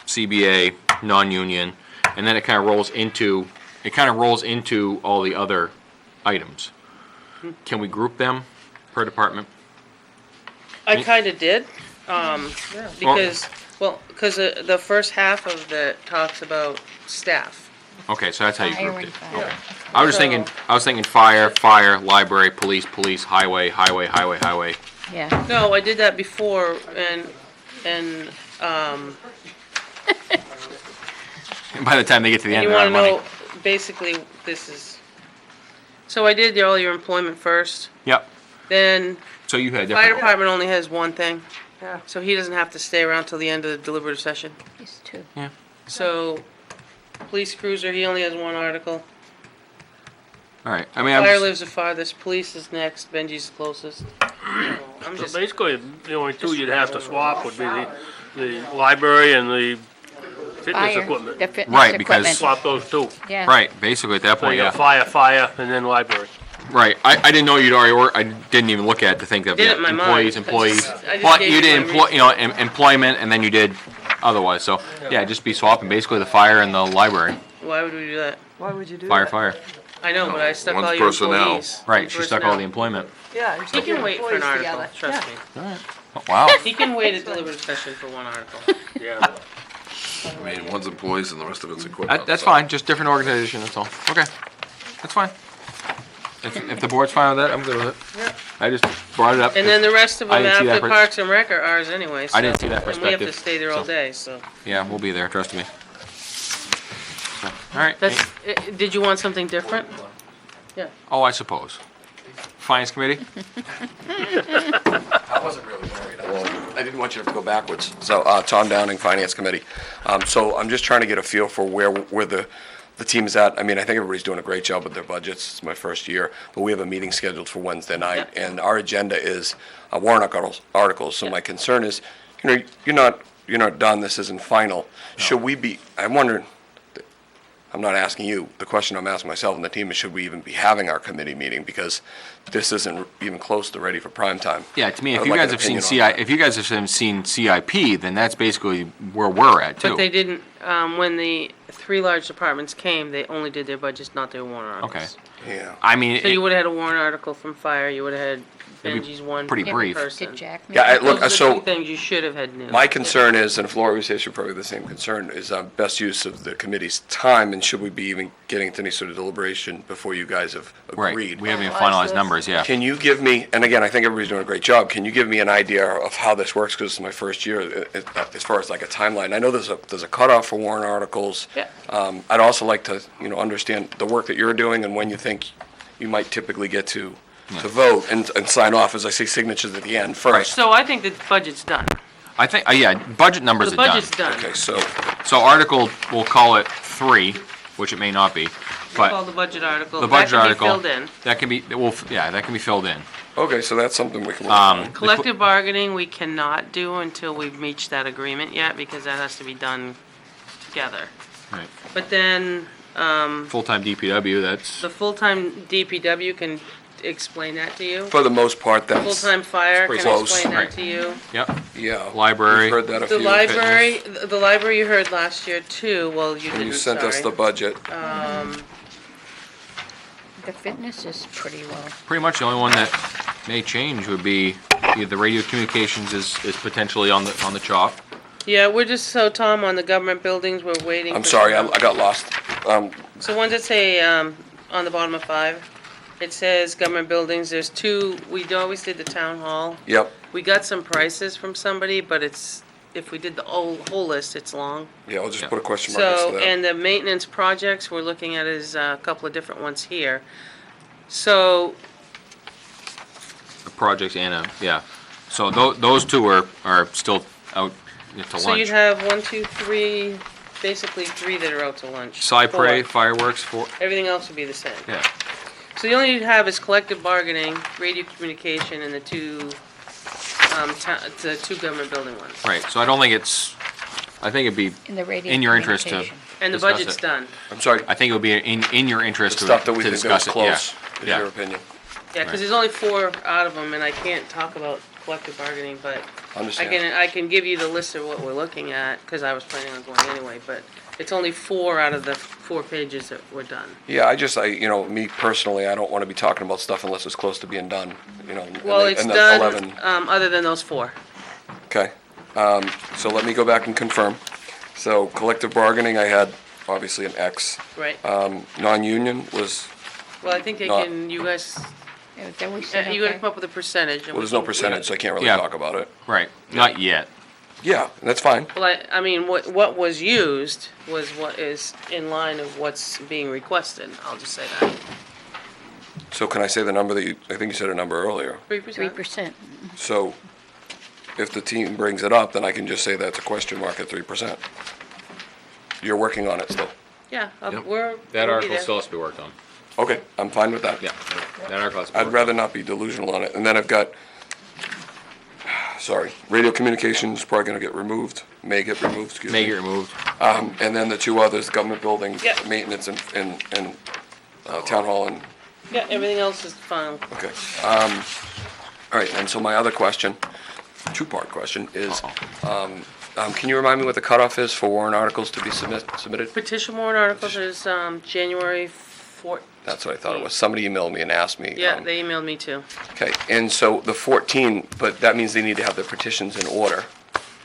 CBA, non-union, and then it kind of rolls into all the other items. Can we group them per department? I kinda did, because the first half of the talks about staff. Okay, so that's how you Fire grouped and it. fire. Okay. I was thinking fire, library, police, highway. Yeah. No, I did that before, and, And by the time they get to the and end, you they're out wanna of money. know, basically, this is, so I did all your employment first, Yep. then So you had fire different. department only has one thing, Yeah. so he doesn't have to stay around till the end of the deliberative session. These two. So, police cruiser, he only has one article. All right. I mean, Fire I'm, lives the farthest, police is next, Benji's the closest. I'm So just, basically, the only two you'd have to swap would be the library and the fitness Fire, equipment. the fitness Right, because- equipment. Swap those two. Yeah. right. Basically, at that So point, you yeah. got fire, and then library. Right. I didn't know you'd already work. I didn't even look at it to think of Did it in my employees, mind. employees. I just But gave you you did my employment, and then you did otherwise. So yeah, just be swapping basically the fire and the library. why would we do that? Why would you do Fire, that? fire. I know, but I stuck One's all your personnel. employees. Right. She stuck all the Personnel. employment. Yeah. you He stick your can wait for an employees article, together. trust Yeah. me. Oh, wow. He can wait a deliberative session for one article. Yeah. I mean, one's employees and the rest of it's equipment. That's so- fine. Just different organization. That's all. Okay. That's fine. If the board's fine with that, I'm good with it. I just brought it up. And then the rest of I them didn't see that after pers- Parks and Rec are ours anyway, so. I didn't see that And we have to perspective, stay there all so- day, so. Yeah, we'll be there. Trust me. So, all right. That's, did you want something different? Oh, I suppose. Finance committee. I wasn't really worried. I didn't want you to have to go backwards. So, Tom Downing, Finance Committee. So I'm just trying to get a feel for where the team is at. I mean, I think everybody's doing a great job with their budgets. It's my first year, but we have a meeting scheduled for Wednesday night, and our agenda is warrant articles. So my concern is, you're not done. This isn't final. Should we be? I'm wondering. I'm not asking you. The question I'm asking myself and the team is, should we even be having our committee meeting? Because this isn't even close to ready for prime time. Yeah, to me, if I'd you like guys an have seen opinion on CI, if you guys have seen CIP, then that's basically where we're at too. But they didn't, when the three large departments came, they only did their budgets, not their warrant Okay. articles. Yeah. I mean, So you would've had a warrant article from fire, you would've had It'd be Benji's one pretty brief. person. Did Jack make Yeah, it? look, Those are so the two things you should have had new. my concern is, and Flora was here, she'll probably have the same concern, is best use of the committee's time, and should we be even getting to any sort of deliberation before you guys have right. agreed? We haven't even finalized numbers. Yeah. Can you give me, and again, I think everybody's doing a great job, can you give me an idea of how this works, because it's my first year, as far as like a timeline? I know there's a cutoff for warrant articles. Yeah. I'd also like to, understand the work that you're doing and when you think you might typically get to vote and sign off, as I say, signatures at the end first. So I think the budget's done. I think. Yeah. Budget numbers The are done. budget's done. Okay, so, So article, we'll call it 3, which it may not be, Call but the budget article. the That budget can be article filled in. that can be. That can be filled in. okay, so that's something we can work on. Collective bargaining, we cannot do until we've reached that agreement yet, because that has to be done together. Right. But then, Full-time DPW. That's. the full-time DPW can explain that to you. For the most part, that's. Full-time fire pretty can close. explain Right. that to you. Yep. Yeah. Library. We've heard that a The few. library you heard last year too, well, you And didn't, you sent us the sorry. budget. The fitness is pretty well. Pretty much the only one that may change would be either the radio communications is potentially on the chop. Yeah, we're just, so Tom, on the government buildings, we're waiting. I'm for sorry, some- I got lost. So ones that say, on the bottom of 5, it says government buildings, there's 2, we always did the town hall. Yep, We got some prices from somebody, but it's, if we did the whole list, it's long. yeah, I'll just Yeah. put a question mark next to So, that. and the maintenance projects, we're looking at is a couple of different ones here. So, The projects and yeah. So those two are still out to so you'd lunch. have 1, 2, 3, basically 3 that are out to lunch. Cypre, 4. fireworks, 4. Everything else would be the same. Yeah. So the only you have is collective bargaining, radio communication, and the two government building ones. Right, so I don't think I think it'd be In the radio in your interest to communication. And the discuss budget's it. done. I'm sorry, I think it would be in your interest to stuff that we think that was discuss it, yeah. close, is Yeah. your opinion. Yeah, because there's only 4 out of them, and I can't talk about collective bargaining, but Understand. I can give you the list of what we're looking at, because I was planning on going anyway, but it's only 4 out of the 4 pages that were done. Yeah, me personally, I don't want to be talking about stuff unless it's close to being done, Well, and it's the done, 11. other than those 4. Okay, so let me go back and confirm. So collective bargaining, I had obviously an X. Right. Non-union was, Well, I think you guys, Then we said, you gotta okay. come up with a percentage. and well, we there's no can- percentage, so I can't really Yeah. talk about it. Right, not yet. Yeah, that's fine. Well, I mean, what was used was what is in line of what's being requested, I'll just say that. So can I say the number I think you said a number earlier. 3%? 3%. So if the team brings it up, then I can just say that's a question mark at 3%. You're working on it still. Yeah, Yep. we're. That we'll be article there. still has to be worked on. Okay, I'm fine with that. Yeah, that article has to be I'd worked rather not be delusional on it. And then I've got, sorry, radio communications probably gonna get removed, may get removed, excuse me. May get removed. And then the 2 others, government buildings, Yep. maintenance and town hall and, Yeah, everything else is fine. okay. All right, and so my other question, 2-part question is, can you remind me what the cutoff is for warrant articles to be submitted? Petition warrant articles is, January 14th. That's what I thought it was. Somebody emailed me and asked me. Yeah, they emailed me too. Okay, and so the 14, but that means they need to have their petitions in order.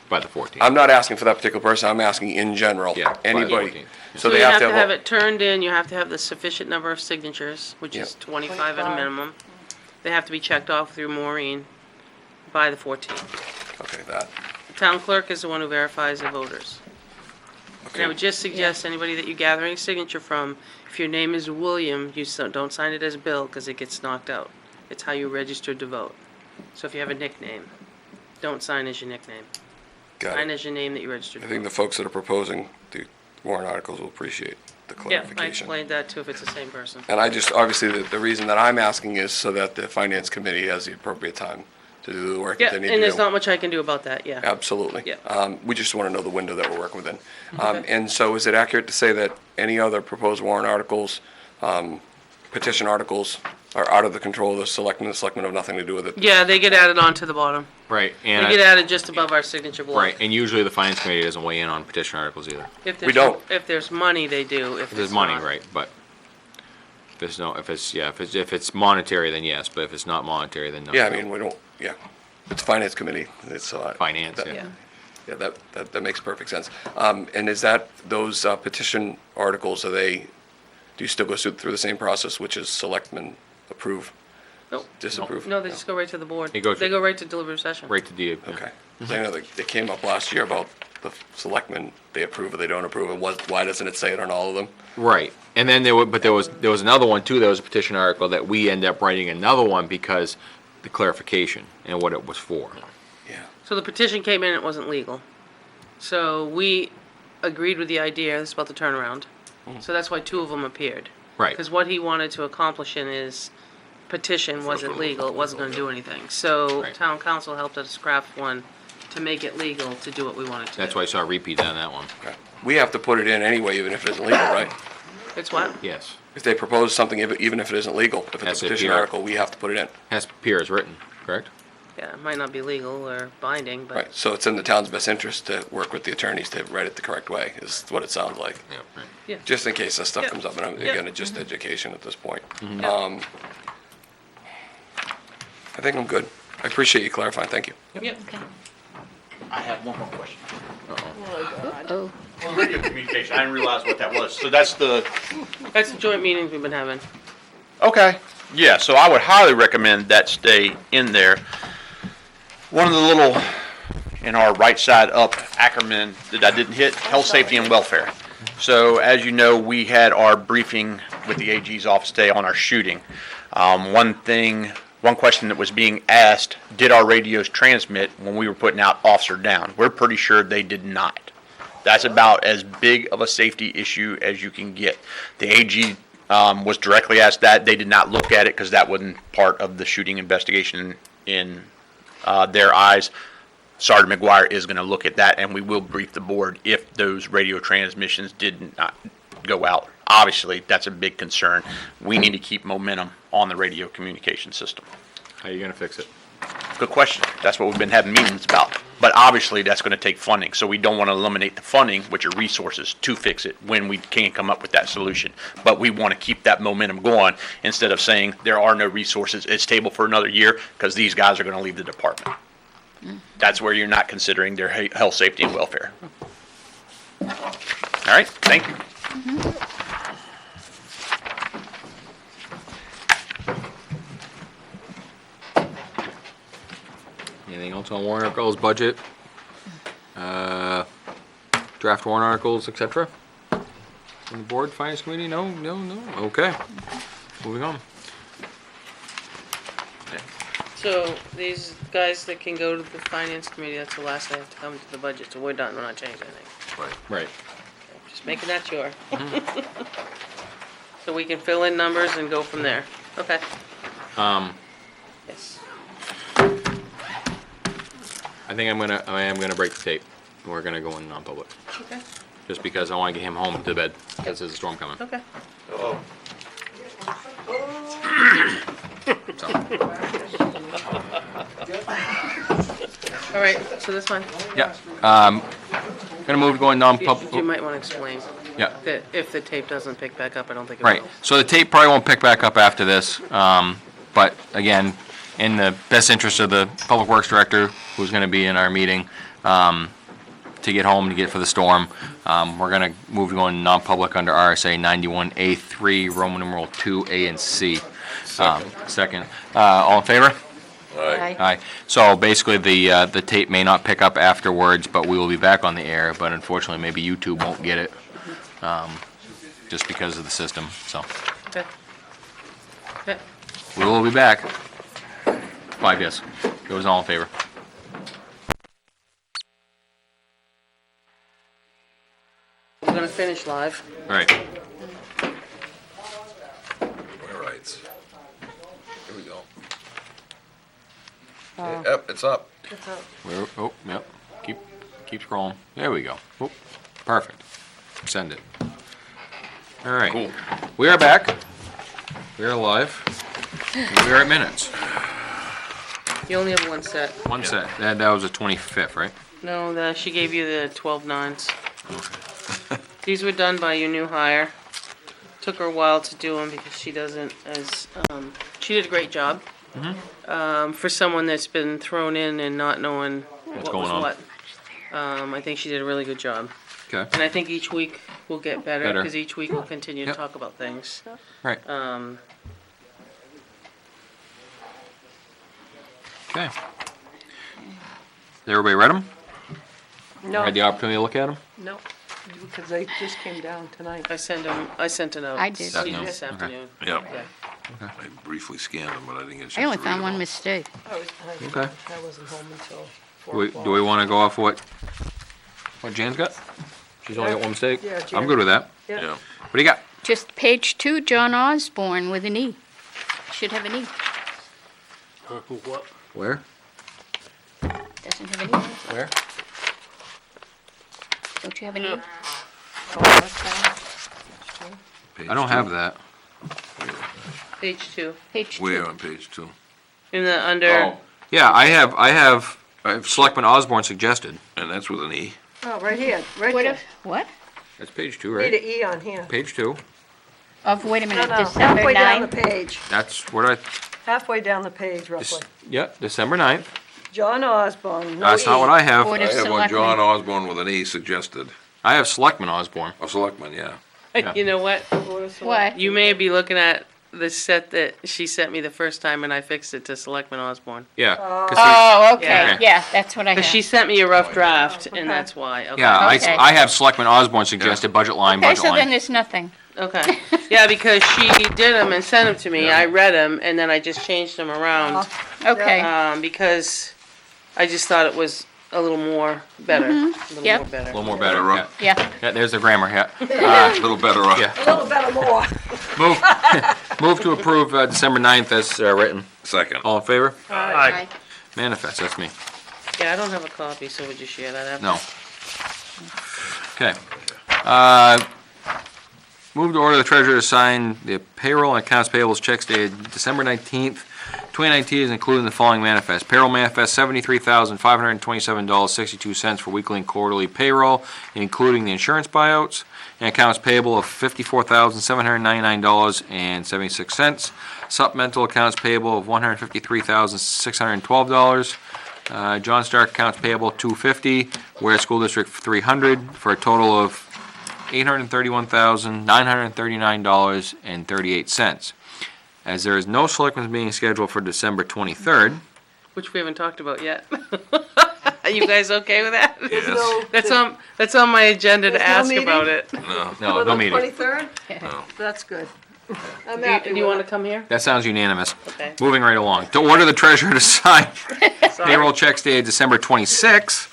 By the 14th. I'm not asking for that particular person, I'm asking in general. Yeah, by the Anybody. 14th. So they have to have it turned in, you have to have the sufficient number of signatures, which is Yep. 25 at a minimum. They have to be checked off through Maureen by the 14th. Okay, that. The town clerk is the one who verifies the voters. And I would just suggest anybody that you gather any signature from, if your name is William, don't sign it as Bill, because it gets knocked out. It's how you registered to vote. So if you have a nickname, don't sign as your nickname. Got Sign it. as your name that you registered I to think the vote. folks that are proposing the warrant articles will appreciate the Yeah, I clarification. explained that too, if it's the same person. And I just, obviously, the reason that I'm asking is so that the finance committee has the appropriate time to do the work Yeah, that they need to and do. there's not much I can do about that, yeah. Absolutely. Yeah. We just want to know the window that we're working within. Okay. And so is it accurate to say that any other proposed warrant articles, petition articles, are out of the control of the selectmen have nothing to do with it? Yeah, they get added on to the bottom. Right, They and, get added just above our signature block. right, and usually the finance committee doesn't weigh in on petition articles either. If We there's- don't. If there's money, they do. If there's money, right, but if it's monetary, then yes, but if it's not monetary, then no. Yeah, I mean, we don't, yeah. It's finance committee, it's, Finance, that- yeah. Yeah, that makes perfect sense. And is that, those petition articles, do you still go through the same process, which is selectmen approve, Nope. disapprove? No, they just go right to the board. They go to- They go right to deliberative session. Right to D. Okay. 'Cause I know they came up last year about the selectmen, they approve or they don't approve, and why doesn't it say it on all of them? Right, and then there was another one too, there was a petition article that we ended up writing another one because the clarification and what it was for. Yeah. So the petition came in, it wasn't legal. So we agreed with the idea, this is about the turnaround. So that's why 2 of them appeared. Right, Because what he wanted to accomplish in his petition wasn't legal, it wasn't gonna do anything. So Right. town council helped us craft one to make it legal to do what we wanted to do. that's why I saw a repeat on that one. Okay. We have to put it in anyway, even if it isn't legal, right? It's what? Yes, If they propose something, even if it isn't legal, if it's Has a to petition appear. article, we have to put it in. has to appear as written, correct? Yeah, it might not be legal or binding, but Right, so it's in the town's best interest to work with the attorneys to write it the correct way, is what it sounds like. Yeah, right. yeah. Just in case this stuff Yeah. comes up, and Yeah. again, it's just education at this point. Yeah. I think I'm good. I appreciate you clarifying, thank you. Yep. Okay. I have one more question. Oh, On radio communication, I didn't realize what that was. So that's the, That's the joint meetings we've been having. okay. Yeah, so I would highly recommend that stay in there. One of the little, in our right side up acronym that I didn't hit, health, safety, and welfare. So as you know, we had our briefing with the AG's office today on our shooting. One question that was being asked, did our radios transmit when we were putting out officer down? We're pretty sure they did not. That's about as big of a safety issue as you can get. The AG was directly asked that. They did not look at it because that wasn't part of the shooting investigation in their eyes. Sergeant McGuire is going to look at that, and we will brief the board if those radio transmissions did not go out. Obviously, that's a big concern. We need to keep momentum on the radio communication system. How are you gonna fix it? Good question. That's what we've been having meetings about. But obviously, that's going to take funding, so we don't want to eliminate the funding, which are resources, to fix it when we can't come up with that solution. But we want to keep that momentum going instead of saying there are no resources, it's stable for another year, because these guys are going to leave the department. That's where you're not considering their health, safety, and welfare. All right, thank you. Anything else on warrant articles, budget? Draft warrant articles, et cetera? From the board, finance committee? No, no, no, okay. Moving on. So these guys that can go to the finance committee, that's the last they have to come to the budget, so we're done, we're not changing anything. Right. Just making that sure. So we can fill in numbers and go from there. Okay. Yes. I think I am gonna break the tape. We're gonna go in non-public, Okay. just because I wanna get him home to bed, because there's a storm coming. Okay. So, All right, so this one, yeah, gonna move to go in you non-public. might want to explain Yeah. that if the tape doesn't pick back up, I don't think it will. Right, so the tape probably won't pick back up after this, but again, in the best interest of the Public Works Director, who's gonna be in our meeting, to get home, to get for the storm, we're gonna move to go in non-public under RSA 91A3, Roman numeral 2A and C. Second. All in favor? Aye. Aye. So basically, the tape may not pick up afterwards, but we will be back on the air, but unfortunately, maybe YouTube won't get it, just because of the system, so. Okay. Okay. We will be back. 5 yes. Goes all in favor. We're gonna finish live. All right. All right. Here we go. Yep, it's up. Oh, yep. Keep scrolling. There we go. Oh, perfect. Send it. All right. Cool. We are back. We are live. We are at minutes. You only have one set. One set. That was the 25th, right? No, she gave you the 12 nines. These were done by your new hire. Took her a while to do them because she doesn't she did a great job. For someone that's been thrown in and not knowing what going was on. what. I think she did a really good job. Okay. And I think each week will get better Better. because each week we'll continue to Yep. talk about things. Right. Okay. Everybody read them? No, Had the opportunity to look at them? no, because they just came down tonight. I sent a note. I did. to you No. this Okay. afternoon. Yep. Okay. I briefly scanned them, but I didn't get a chance I only to found read one them mistake. Okay. I wasn't home until Do we want to go off what Jan's got? She's only got one mistake? Yeah, I'm Jan. good with that. all. Yeah. Yeah. What do you got? Just page 2, John Osborne with an E. Should have an E. What? Where? Doesn't have an E. Where? Don't you have an E? Page I don't two. have that. Page 2. Page 2. Where on page 2? In the under. Yeah, I have Selectman Osborne suggested. And that's with an E. Oh, right here, right What there. if, what? That's page 2, Need right? an E on here. Page 2. Wait a No, minute, no, December halfway down the 9th? page, That's what I, halfway down the page roughly. yeah, December 9th. John Osborne, no That's not E. what I have. Board I of have one, Selectmen. John Osborne with an E suggested. I have Selectman Osborne. A selectman, yeah. Yeah. You know what? What? You may be looking at the set that she sent me the first time and I fixed it to Selectman Osborne. Yeah. 'cause Oh, okay, Yeah. yeah, that's what I Because she have. sent me a rough draft and that's why. Okay. yeah, Okay. I have Selectman Osborne suggested budget line, Okay, budget so then line. there's nothing. Okay. Yeah, because she did them and sent them to me. I read them and then I just changed them around. Okay, Because I just thought it was a little more better. A little Yep. more A better. little more better, yeah. Yeah. Yeah, there's the grammar, yeah. A little better, Yeah. A little better more. Move to approve December 9th as written. second. All in favor? Aye. Manifest, that's me. Yeah, I don't have a copy, so would you share that after? No. Okay. Move to order the treasurer to sign the payroll and accounts payables checks dated December 19th, 2019, is including the following manifest. Payroll manifest $73,527.62 for weekly and quarterly payroll, including the insurance buyouts, and accounts payable of $54,799.76. Supplemental accounts payable of $153,612. John Stark accounts payable $250, Weare School District $300, for a total of $831,939.38. As there is no selectmen's meeting scheduled for December 23rd, Which we haven't talked about yet. Are you guys okay with that? Yes. That's on my agenda to There's no ask meeting? about it. no, no meeting. 23rd? That's good. I'm happy Do you with want it. to come here? That sounds unanimous. Okay. Moving right along. To order the treasurer to sign payroll checks dated December 26th,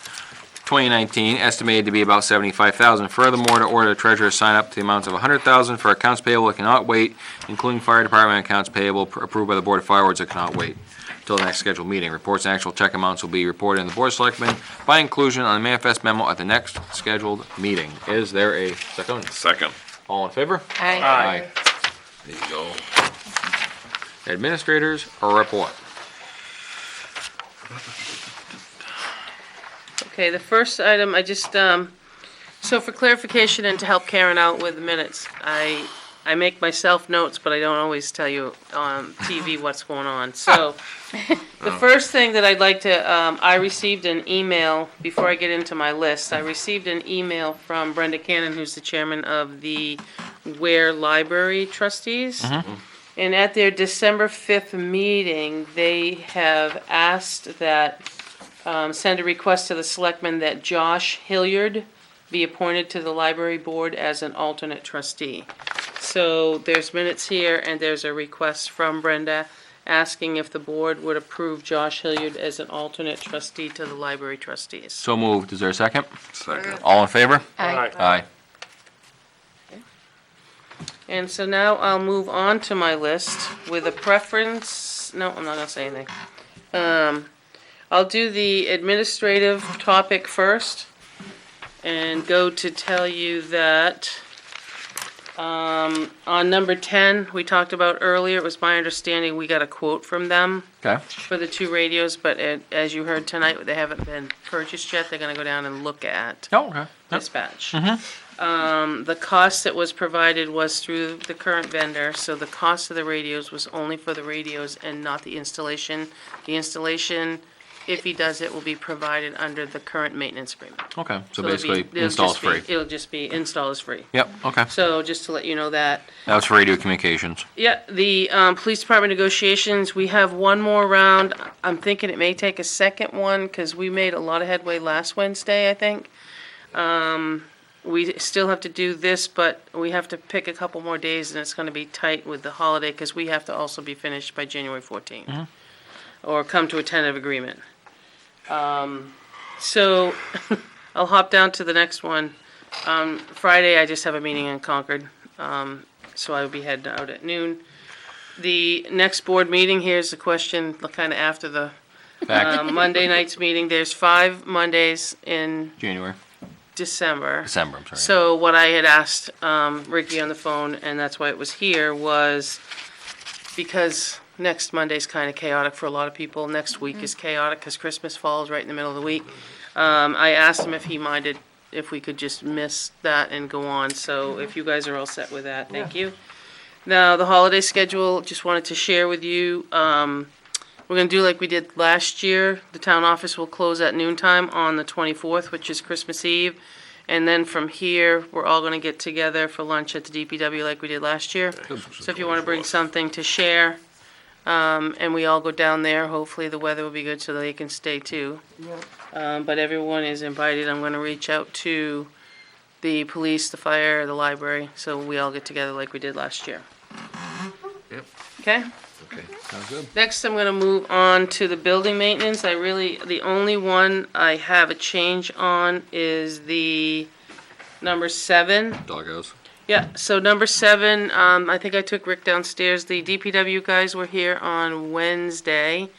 2019, estimated to be about $75,000. Furthermore, to order the treasurer to sign up to the amounts of $100,000 for accounts payable that cannot wait, including fire department accounts payable approved by the Board of Fire Wards that cannot wait until the next scheduled meeting. Reports and actual check amounts will be reported in the Board of Selectmen by inclusion on the manifest memo at the next scheduled meeting. Is there a second? Second. All in favor? Aye. There you go. Administrators report. Okay, the first item, I just, so for clarification and to help Karen out with the minutes, I make myself notes, but I don't always tell you on TV what's going on. So, the first thing that I'd like to, I received an email, before I get into my list, I received an email from Brenda Cannon, who's the chairman of the Weare Library Trustees. And at their December 5th meeting, they have asked that, send a request to the selectmen that Josh Hilliard be appointed to the library board as an alternate trustee. So there's minutes here, and there's a request from Brenda asking if the board would approve Josh Hilliard as an alternate trustee to the library trustees. So moved. Is there a second? Second. All in favor? Aye. Aye. And so now I'll move on to my list with a preference, no, I'm not gonna say anything. I'll do the administrative topic first and go to tell you that, on number 10, we talked about earlier, it was my understanding we got a quote from them Okay. for the 2 radios, but as you heard tonight, they haven't been purchased yet. They're gonna go down and look at Oh, okay. dispatch. The cost that was provided was through the current vendor, so the cost of the radios was only for the radios and not the installation. The installation, if he does it, will be provided under the current maintenance agreement. Okay. So it'll basically, it'll install is just be- free. It'll just be, install is free. Yep. Okay. So just to let you know that. That was for radio communications. Yeah, the police department negotiations, we have one more round. I'm thinking it may take a second one, because we made a lot of headway last Wednesday, I think. We still have to do this, but we have to pick a couple more days, and it's gonna be tight with the holiday, because we have to also be finished by January 14th. Or come to a tentative agreement. So, I'll hop down to the next one. Friday, I just have a meeting in Concord, so I will be heading out at noon. The next board meeting, here's the question, kind of after the Fact. Monday night's meeting. There's 5 Mondays in January. December. December, I'm sorry. So what I had asked Ricky on the phone, and that's why it was here, was because next Monday's kind of chaotic for a lot of people. Next week is chaotic because Christmas falls right in the middle of the week. I asked him if he minded if we could just miss that and go on. So if you guys are all set with that, thank you. Now, the holiday schedule, just wanted to share with you. We're going to do like we did last year. The town office will close at noontime on the 24th, which is Christmas Eve. And then from here, we're all going to get together for lunch at the DPW like we did last year. So if you want to bring something to share, and we all go down there, hopefully the weather will be good so they can stay too. But everyone is invited. I'm going to reach out to the police, the fire, the library, so we all get together like we did last year. Yep. Okay? Okay. Sounds good. Next, I'm gonna move on to the building maintenance. The only one I have a change on is the number 7. Doghouse. Yeah, so number 7, I think I took Rick downstairs. The DPW guys were here on Wednesday.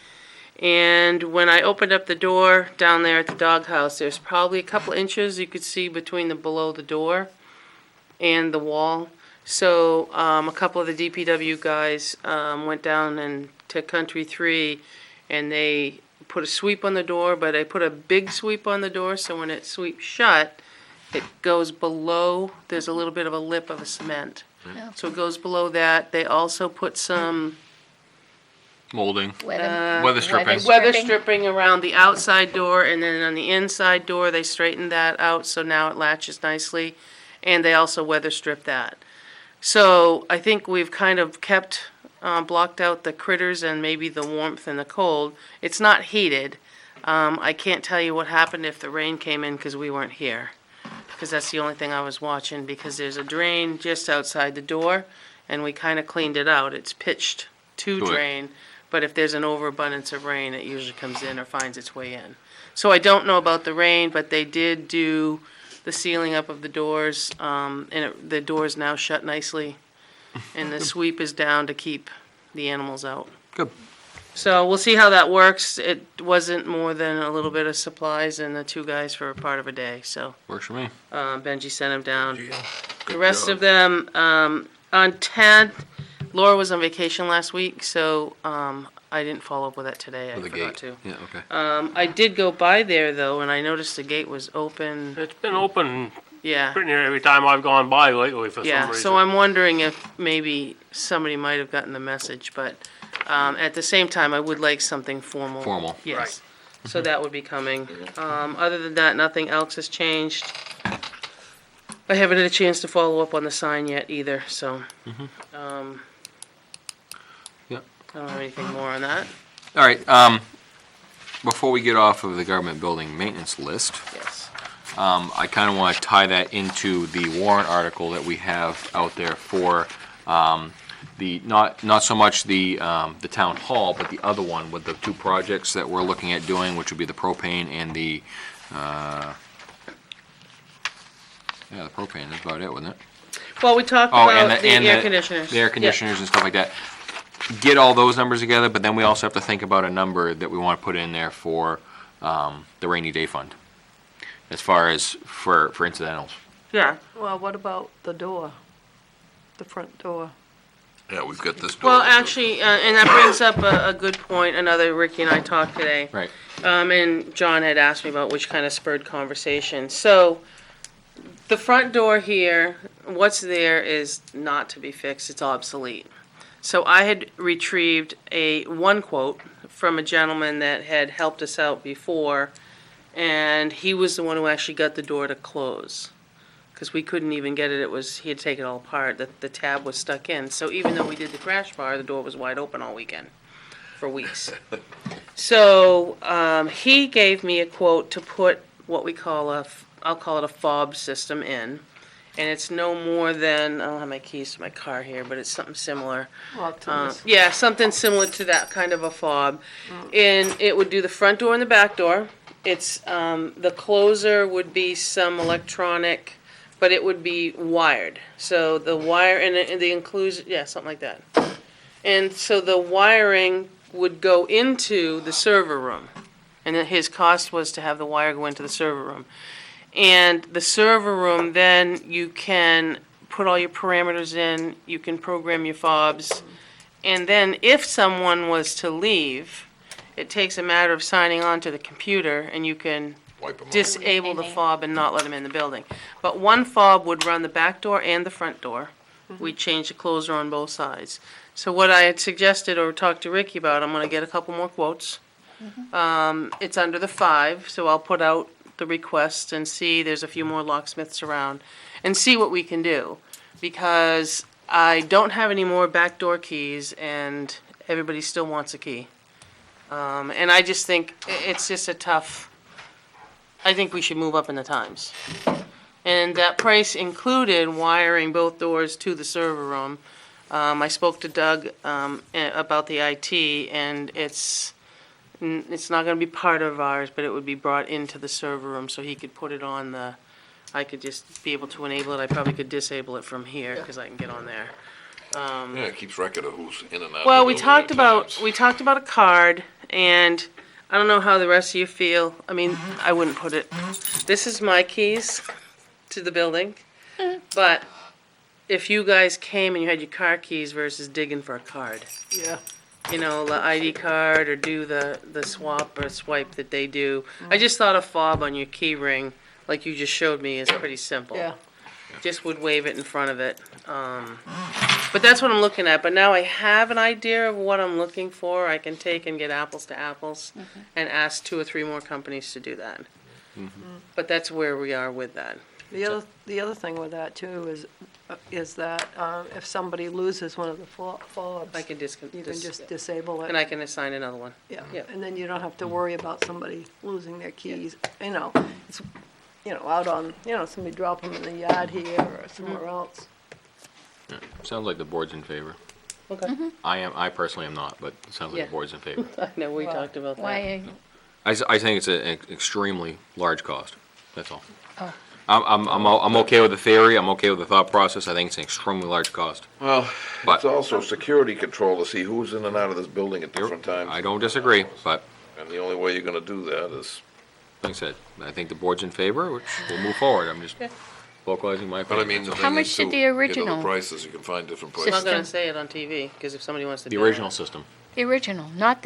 And when I opened up the door down there at the doghouse, there's probably a couple inches you could see between below the door and the wall. So a couple of the DPW guys went down and to Country 3, and they put a sweep on the door, but I put a big sweep on the door, so when it sweeps shut, it goes below, there's a little bit of a lip of a cement. So it goes below that. They also put some Molding. Weather stripping. weather stripping around the outside door, and then on the inside door, they straightened that out, so now it latches nicely. And they also weather stripped that. So I think we've kind of kept, blocked out the critters and maybe the warmth and the cold. It's not heated. I can't tell you what happened if the rain came in because we weren't here. Because that's the only thing I was watching, because there's a drain just outside the door, and we kind of cleaned it out. It's pitched to Good. drain, but if there's an overabundance of rain, it usually comes in or finds its way in. So I don't know about the rain, but they did do the sealing up of the doors, and the door's now shut nicely, and the sweep is down to keep the animals out. Good. So we'll see how that works. It wasn't more than a little bit of supplies and the 2 guys for a part of a day, so Works for me. Benji sent them down. Yeah, The good rest job. of them, on 10th, Laura was on vacation last week, so I didn't follow up with that today. I For the forgot gate. to. Yeah, okay. I did go by there, though, and I noticed the gate was open. It's been open Yeah. pretty near every time I've gone by lately for some Yeah, reason. so I'm wondering if maybe somebody might have gotten the message, but at the same time, I would like something formal. Formal. Yes. So that would be coming. Other than that, nothing else has changed. I haven't had a chance to follow up on the sign yet either, so. Yep. I don't have anything more on that. All right, before we get off of the government building maintenance list, Yes. I kind of want to tie that into the warrant article that we have out there for the, not so much the town hall, but the other one with the 2 projects that we're looking at doing, which would be the propane and the propane, that's about it, wasn't it? Well, we talked Oh, about the air conditioners. The air conditioners and stuff like that. Get all those numbers together, but then we also have to think about a number that we want to put in there for the rainy day fund, as far as for incidentals. Yeah. Well, what about the door? The front door? Yeah, we've got this door. Well, actually, and that brings up a good point, another Ricky and I talked today. Right. And John had asked me about which kind of spurred conversation. So, the front door here, what's there is not to be fixed, it's obsolete. So I had retrieved one quote from a gentleman that had helped us out before, and he was the one who actually got the door to close. Because we couldn't even get it, he had taken it all apart, the tab was stuck in. So even though we did the crash bar, the door was wide open all weekend, for weeks. So he gave me a quote to put what we call I'll call it a fob system in. And it's no more than, I don't have my keys to my car here, but it's something similar. Yeah, something similar to that kind of a fob. And it would do the front door and the back door. It's, the closer would be some electronic, but it would be wired. So the wire, and the inclusion, yeah, something like that. And so the wiring would go into the server room. And then his cost was to have the wire go into the server room. And the server room, then you can put all your parameters in, you can program your fobs, and then if someone was to leave, it takes a matter of signing on to the computer, and you can Wipe 'em out. disable the fob and not let them in the building. But one fob would run the back door and the front door. We'd change the closer on both sides. So what I had suggested or talked to Ricky about, I'm gonna get a couple more quotes. It's under the 5, so I'll put out the request and see, there's a few more locksmiths around, and see what we can do. Because I don't have any more back door keys, and everybody still wants a key. And I just think it's just a tough, I think we should move up in the times. And that price included wiring both doors to the server room. I spoke to Doug about the IT, and it's not going to be part of ours, but it would be brought into the server room so he could put it on the, I could just be able to enable it. I probably could disable it from here because I can get on there. Yeah, it keeps record of who's in and out. Well, of we the building talked at about a card, and I don't know how the rest of you feel. I mean, I wouldn't put it, this is my keys to the building, but if you guys came and you had your car keys versus digging for a card, Yeah. you know, the ID card or do the swap or swipe that they do. I just thought a fob on your key ring, like you just showed me, is pretty simple. Yeah. Just would wave it in front of it. But that's what I'm looking at. But now I have an idea of what I'm looking for. I can take and get apples to apples and ask 2 or 3 more companies to do that. But that's where we are with that. The other thing with that too is that if somebody loses one of the fobs, I can you can just disable it. and I can assign another one. Yeah, Yeah. and then you don't have to worry about somebody losing their keys, it's, out on, somebody drop them in the yard here or somewhere else. Sounds like the board's in favor. Okay. I personally am not, but it sounds like Yeah. the board's in favor. I know, we talked about that. Why, I think it's an extremely large cost, that's all. Oh. I'm okay with the theory, I'm okay with the thought process, I think it's an extremely large cost. Well, But- it's also security control to see who's in and out of this building at different times. I don't disagree, but And the only way you're gonna do that is, like I said, I think the board's in favor, which we'll move forward, I'm just vocalizing my but I opinion. mean, the How thing much is did too, the you get original other prices, you can find different I'm prices. not gonna say it on TV, because if somebody wants to The bid on original it. system. the original, not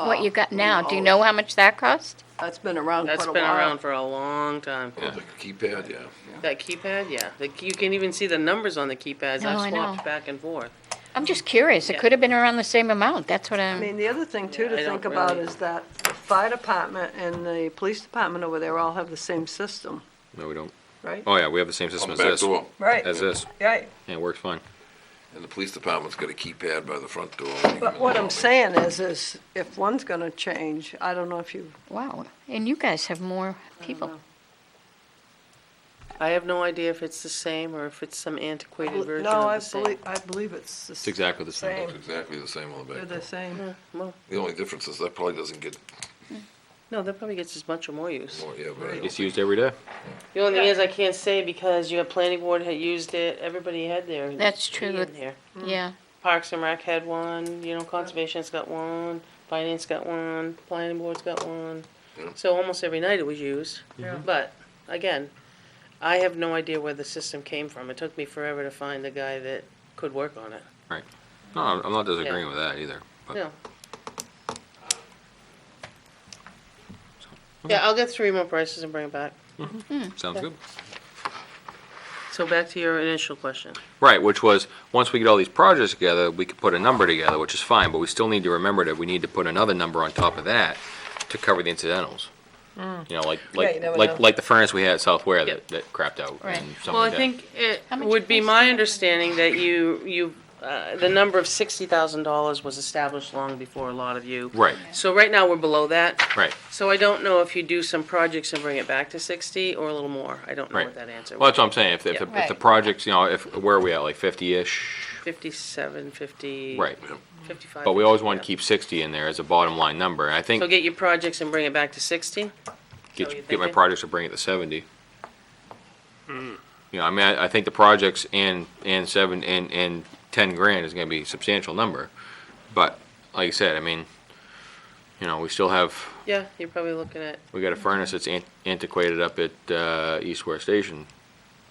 what you got now. Do you no. know how much that cost? That's been around That's quite a been while. around for a long time. Oh, the keypad, yeah. That keypad, yeah. You can even see the numbers on the keypads. No, I I've know. swapped back and forth. I'm just curious. It Yeah. could have been around the same amount. That's what I I'm, mean, the other thing too Yeah, I to don't think about really- is that the fire department and the police department over there all have the same system, No, we don't. right? Oh, yeah, we have the same system On as the back this. door. Right. As this, Right. yeah, it works fine. And the police department's got a keypad by the front door. But what I'm saying is if one's gonna change, I don't know if you, wow. And you guys have more people. know. I have no idea if it's the same or if it's some antiquated version no, of the same. I believe it's the It's exactly the same. It's exactly the same on the They're back the door. same. Well, The only difference is that probably doesn't get no, that probably gets as much or more use. more, yeah, but I don't It's used every day. The only thing is I can't say because you have planning board had used it, everybody had their. That's key true. in here. Yeah. Parks and Rec had one, Conservation's got one, Finance got one, Planning Board's got one. Yeah. So almost every night it was used. But, again, I have no idea where the system came from. It took me forever to find the guy that could work on it. No, I'm not disagreeing with that either, but. No. Yeah, I'll get 3 more prices and bring it back. Sounds good. So back to your initial question. Right, which was, once we get all these projects together, we could put a number together, which is fine, but we still need to remember that we need to put another number on top of that to cover the incidentals. You know, you never know. like the furnace we had at South Ware that crapped out Right. and something Well, I like that. think it How much would be was my that? understanding that the number of $60,000 was established long before a lot of you. Right, So right now, we're below that. right. So I don't know if you do some projects and bring it back to 60 or a little more. I don't know Right. what that answer Well, was. that's what I'm saying, if the Right. projects, where are we at, like 50-ish? 57, 50. Right, 55. but we always want to 50, keep 60 in there as a bottom line number, and I yeah. think, So get your projects and bring it back to 60? get you're my thinking? projects to bring it to 70. You know, I mean, I think the projects and 10 grand is gonna be a substantial number, but, like I said, I mean, we still have, Yeah, you're probably looking at, we got a furnace that's antiquated up at East Ware Station,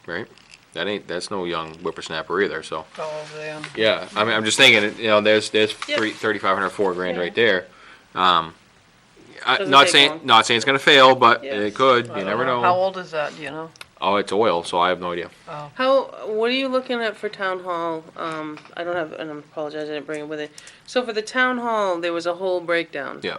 right? That's no young whippersnapper either, so. Oh, yeah. Yeah, I mean, I'm just thinking, there's Yep. 3,500, 4 grand right there. Doesn't Not take saying, long. not saying it's gonna fail, but Yeah. it could, I you don't never How know. old is that, do you know? Oh, it's oil, so I have no idea. what are you looking at for town hall? I don't have, and I apologize, I didn't bring it with it. So for the town hall, there was a whole breakdown. Yeah,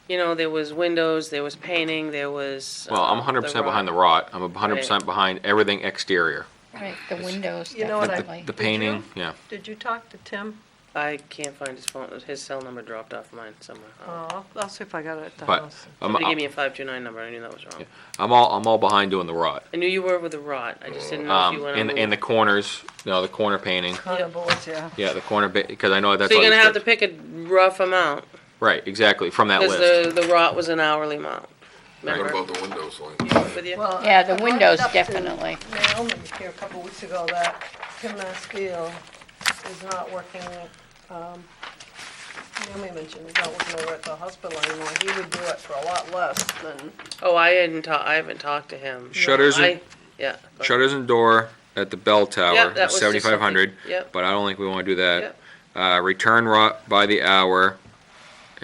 There was windows, there was painting, there was. well, I'm 100% behind the rot, I'm 100% behind everything exterior. Right, the windows, You know what I- definitely. The painting, yeah. Did you talk to Tim I can't find his phone, his cell number dropped off mine somewhere. I'll see if I got it at the But house. Somebody gave me a 529 number, I knew that was wrong. I'm all behind doing the rot. I knew you were with the rot, I just didn't know if you went on And the corners, the corner painting. Corner boards, yeah. Yeah, the corner because I know that's. So you're all gonna you have to said. pick a rough amount, Right, exactly, from that because list. the rot was an hourly amount. What Remember? about the windows, like? With you? Well, Yeah, the I brought windows it up to definitely. Naomi here a couple weeks ago that Tim Maskeel is not working, Naomi mentioned he's not working over at the hospital anymore. He would do it for a lot less than, Oh, I haven't talked to him. Shutters and- Yeah. Shutters and door at the bell tower, Yep, that was just 7,500. something- yep. But I don't think we want to do that. Yep. Return rot by the hour.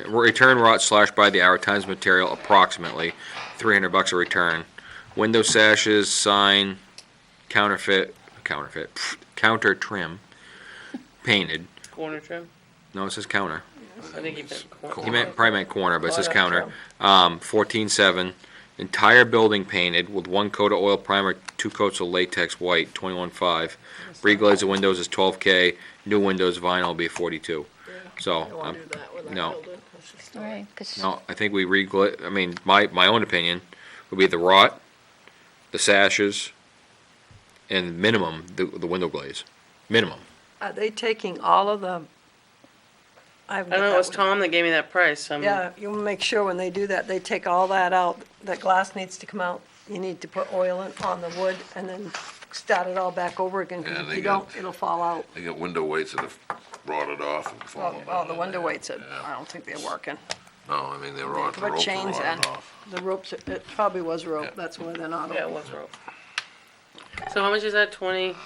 Return rot / by the hour times material approximately $300 a return. Window sashes, sign, counter trim, painted. Corner trim? No, it says counter. I think he meant corner. He probably meant corner, but it says Corner counter. 14.7. Entire building painted with 1 coat of oil primer, 2 coats of latex white, 21.5. Reglaze the windows is 12K. New windows vinyl will be 42. So, I don't want to do that with that no. building. That's just not- Right, 'cause no, I think we reglaze. I mean, my own opinion would be the rot, the sashes, and minimum the window glaze. Minimum. Are they taking all of the? I don't know, it was Tom that gave me that price. Yeah, you make sure when they do that, they take all that out. That glass needs to come out. You need to put oil on the wood and then start it all back over again. 'Cause Yeah, if they you got- don't, it'll fall out. They got window weights that have rotted off and fallen Oh, down. the window weights, I don't think they're working. No, I mean, they rot, the Put ropes are chains in. rotted off. The ropes, it probably was rope. That's why they're not. Yeah, it was rope. So how much is that, 20?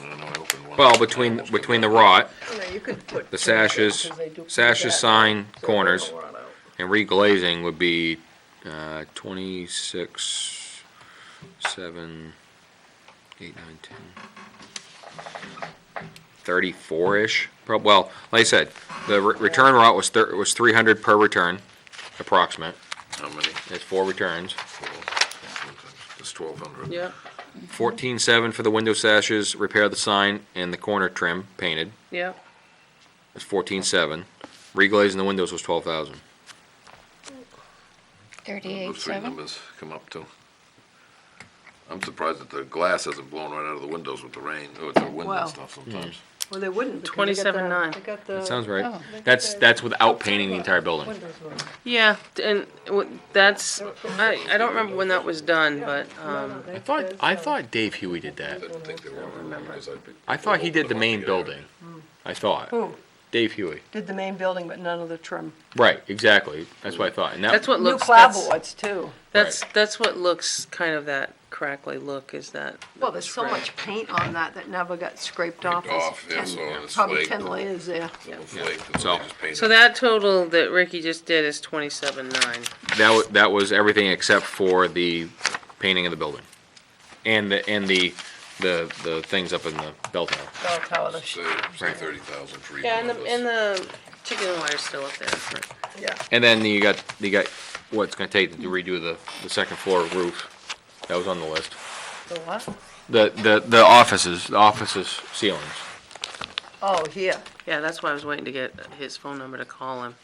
I don't know, I opened one. Well, between the rot, You could put. the sashes, sign, corners, and reglazing would be 26, 7, 8, 9, 10, 34-ish. Well, like I said, the return rot was 300 per return, approximate. How many? It's 4 returns. It's 1,200. Yeah. 14.7 for the window sashes, repair the sign and the corner trim painted. Yeah. That's 14.7. Reglazing the windows was 12,000. Those three 38.7. numbers come up to. I'm surprised that the glass hasn't blown right out of the windows with the rain, or with the wind Well. and stuff sometimes. Well, they wouldn't. because they got the- 27.9. They got the. That sounds right. Oh. That's without painting the entire building. Windows were. Yeah, and that's, I don't remember when that was done, but, I thought Dave Huey did that. I didn't think they were, because I'd be. I thought he did the main building. I thought. Who? Dave Huey. Did the main building, but none of the trim. Right, exactly. That's what I thought. And that's what New looks, that's, clapboards too. that's what looks kind of that crackly look, is that. Well, there's so much paint on that that never got scraped off. There's off, yeah, 10 so it's Probably flaked 10 and- layers there. Some were flaked, and So- they just painted. So that total that Ricky just did is 27.9. that was everything except for the painting of the building. And the things up in the bell tower. Bell tower, the Say 30,000 for each Yeah, one and of the, us. and the chicken and wire's still up there. yeah. And then you got what it's gonna take to redo the second floor roof. That was on the list. The what? The offices ceilings. Oh, here. Yeah, that's why I was waiting to get his phone number to call him.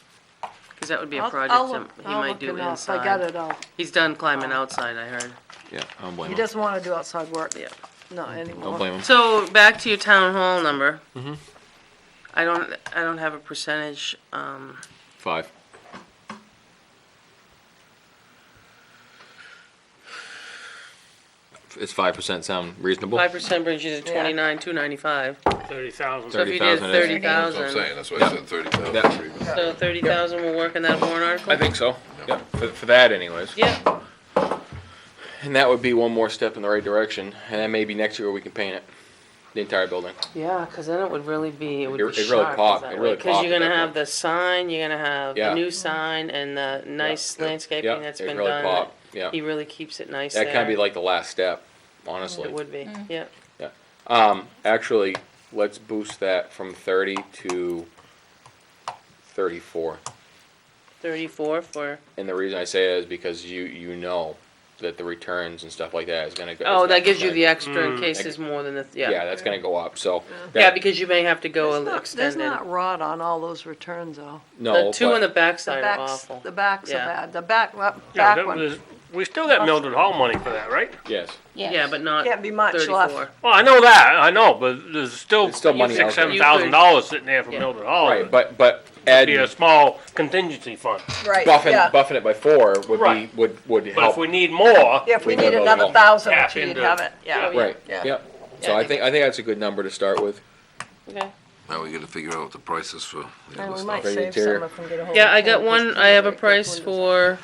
Because that would be a I'll project look- he I'll might look do it up. If I got inside. it, I'll. He's done climbing outside, I heard. Yeah, I don't blame He him. doesn't want to do outside work. Yeah. Not anymore. Don't blame him. So back to your town hall number. Mhm. I don't have a percentage. 5. It's 5% sound reasonable? 5% brings you to 29,295. 30,000. So if you did 30,000 is- That's what I'm 30,000, saying, that's why I said 30,000 Yeah. for each one. so 30,000 will work in that warrant article? I think so. Yeah, for that anyways. Yeah, And that would be one more step in the right direction. And then maybe next year we can paint it, the entire building. yeah, because then it would really be, it would be It'd really sharp pop. that It'd way. really Because pop you're at gonna that have point. the sign, you're gonna have Yeah. the new sign and the nice Yeah. landscaping Yeah, that's it'd been really done. pop. Yeah. He really keeps it nice That there. kind of be like the last step, honestly. It would be, yeah. Actually, let's boost that from 30 to 34. 34 for, And the reason I say that is because you know that the returns and stuff like that is gonna go. Oh, is that gonna- gives you the gonna- extra in case there's more than the, Yeah, that's gonna go up, so. Yeah, that- because you may have to go There's extended. not rot on all those returns, though. No, The two but- on the The backside are backs, awful. the backs are Yeah. bad. The back, Yeah, back one, we still got Mildred Hall money for that, right? Yes. Yeah, but not can't be much 34. left. Well, I know that, I know, but there's still It's still money out six, there. $7,000 sitting there for Yeah. Mildred Hall. Right, but Be a add, small contingency fund. Right, yeah. buffing it by 4 would be, Right. would But if help. we need more, Yeah, if we We need go another low. 1,000 or Tap two, you'd into- have it, yeah. Right, Yeah. yep. So I think that's a good number to start with. Okay. Now we gotta figure out what the prices for the And other we might stuff. For the save some interior. if we get a hold Yeah, of I got Ken, one, just I have a paint price windows. for,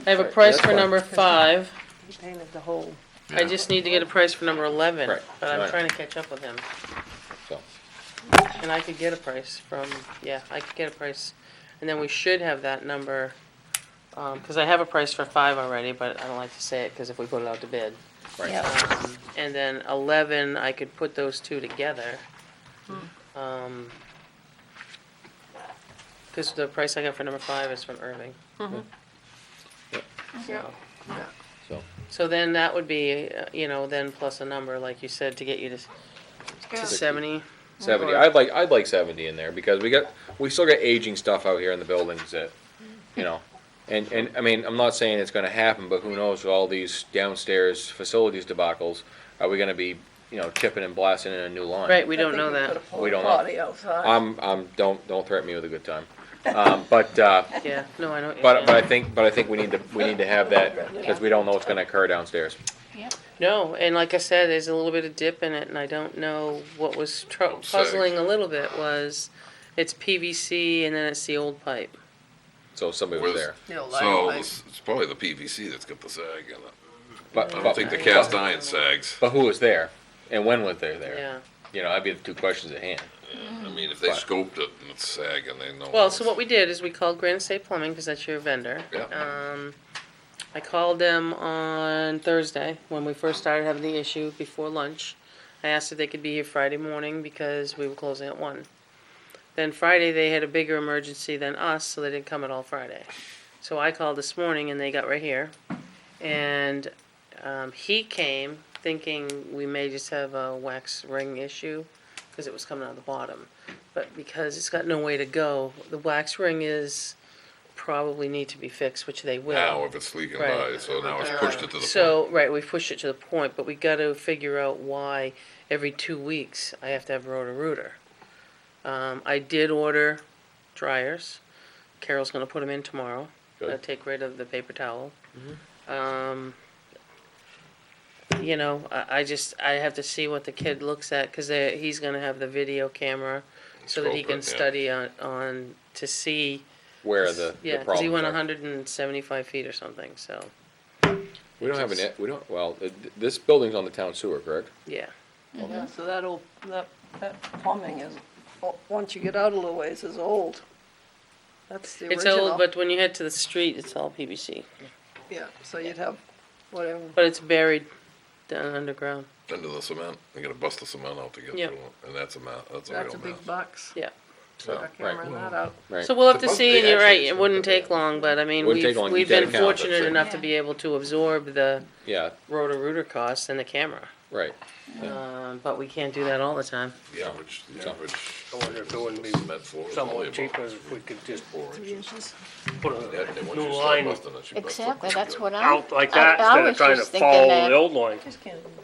I have a Right, price that's for fine. number 5. He painted the whole. I just need to get a price for number 11, Right, but I'm right. trying to catch up with him. So. And I could get a price from, yeah, I could get a price. And then we should have that number, because I have a price for 5 already, but I don't like to say it, because if we put it out to bid. Right. And then 11, I could put those two together. Because the price I got for number 5 is from Irving. Yeah. So, So then that would be, then plus a number, like you said, to get you to 70. 70, I'd like 70 in there, because we still got aging stuff out here in the buildings that, and I mean, I'm not saying it's gonna happen, but who knows with all these downstairs facilities debacles, are we gonna be, tipping and blasting in a new line? Right, we don't know that. We don't know. Potty outside. Don't threaten me with a good time. But Yeah, no, I know what you're but saying. I think we need to have that, because we don't know what's gonna occur downstairs. No, and like I said, there's a little bit of dip in it, and I don't know what was puzzling a little bit was it's PVC and then it's the old pipe. So somebody was there. So it's probably the PVC that's got the sag in it. But I don't think the cast iron sags. But who was there, and when was they there? Yeah. That'd be the two questions at hand. I mean, if they scoped it and it's sagging, they know. Well, so what we did is we called Granite State Plumbing, because that's your vendor. Yeah. I called them on Thursday, when we first started having the issue before lunch. I asked if they could be here Friday morning, because we were closing at 1. Then Friday, they had a bigger emergency than us, so they didn't come at all Friday. So I called this morning, and they got right here. And he came thinking we may just have a wax ring issue, because it was coming out the bottom. But because it's got no way to go, the wax ring is probably need to be fixed, which they will. Now, if it's leaking Right. by, so now it's pushed it to the point. So, right, we've pushed it to the point, but we gotta figure out why every 2 weeks I have to have rotor-rooter. I did order dryers. Carol's gonna put them in tomorrow. Good. Take rid of the paper towel. I have to see what the kid looks at, cause he's gonna have the video camera so that he Scope can it, yeah. study on, to see. Where the Yeah, cause problems he went are. 175 feet or something, so, We don't have this building's on the town sewer, correct? yeah. Yeah, so that plumbing is, once you get out a little ways, is old. That's the It's original. old, but when you head to the street, it's all PVC. Yeah, so you'd have whatever. But it's buried down underground. Into the cement, you gotta bust the cement out to get Yep. through it, and that's a real That's a mess. big bucks. Yeah. Start hammering that out. Right. So we'll have to Supposed see, to and you're actually right, it it's wouldn't supposed to take long, but I mean, Wouldn't take we've, long. we've Keep that been account, that's fortunate it. enough to be able to absorb the Yeah, rotor-rooter costs and the camera. right. But we can't do that all the time. The average, I wonder if it wouldn't be cement floor is only somewhat about cheaper if we could just 4 inches. put And a then once new you start line busting it, you bust it Exactly, pretty that's good. what out like that I instead of was trying to just thinking follow that. the old line.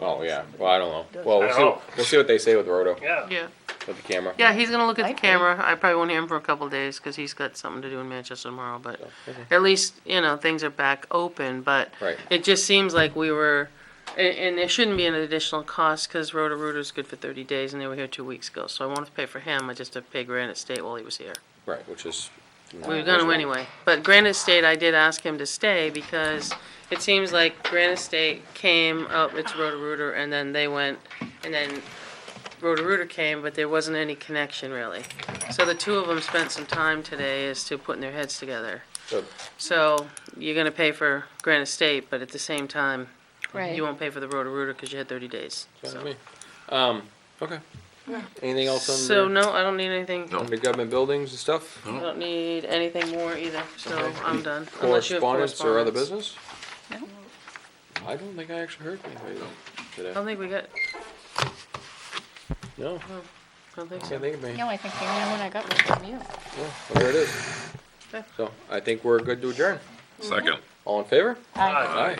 Oh, yeah, well, I don't know. Well, I don't know. we'll see what they say with Roto, Yeah. Yeah. with the camera. Yeah, he's gonna look at I the agree. camera. I probably won't hear him for a couple of days, cause he's got something to do in Manchester tomorrow, but at least, things are back open, but Right. it just seems like we were, and there shouldn't be an additional cost, cause rotor-rooter's good for 30 days, and they were here 2 weeks ago, so I won't have to pay for him, I just have to pay Granite State while he was here. Right, which is. We were gonna anyway, but Granite State, I did ask him to stay, because it seems like Granite State came up, it's rotor-rooter, and then they went, and then rotor-rooter came, but there wasn't any connection really. So the two of them spent some time today as to putting their heads together. Good. So you're gonna pay for Granite State, but at the same time, Right. you won't pay for the rotor-rooter because you had 30 days. Fine with So, me. Okay. Anything else on so the, no, I don't need anything. No. on the government buildings and stuff? I don't need anything more either, so Okay. I'm done. Unless you have Correspondence or other correspondence. business? I don't think I actually heard anybody I today. don't think we got, No, I don't think so. can't think of any. No, I think the only one I got was from you. Yeah, well, there it is. Okay. So I think we're good to adjourn. Second. All in favor? Aye. Aye.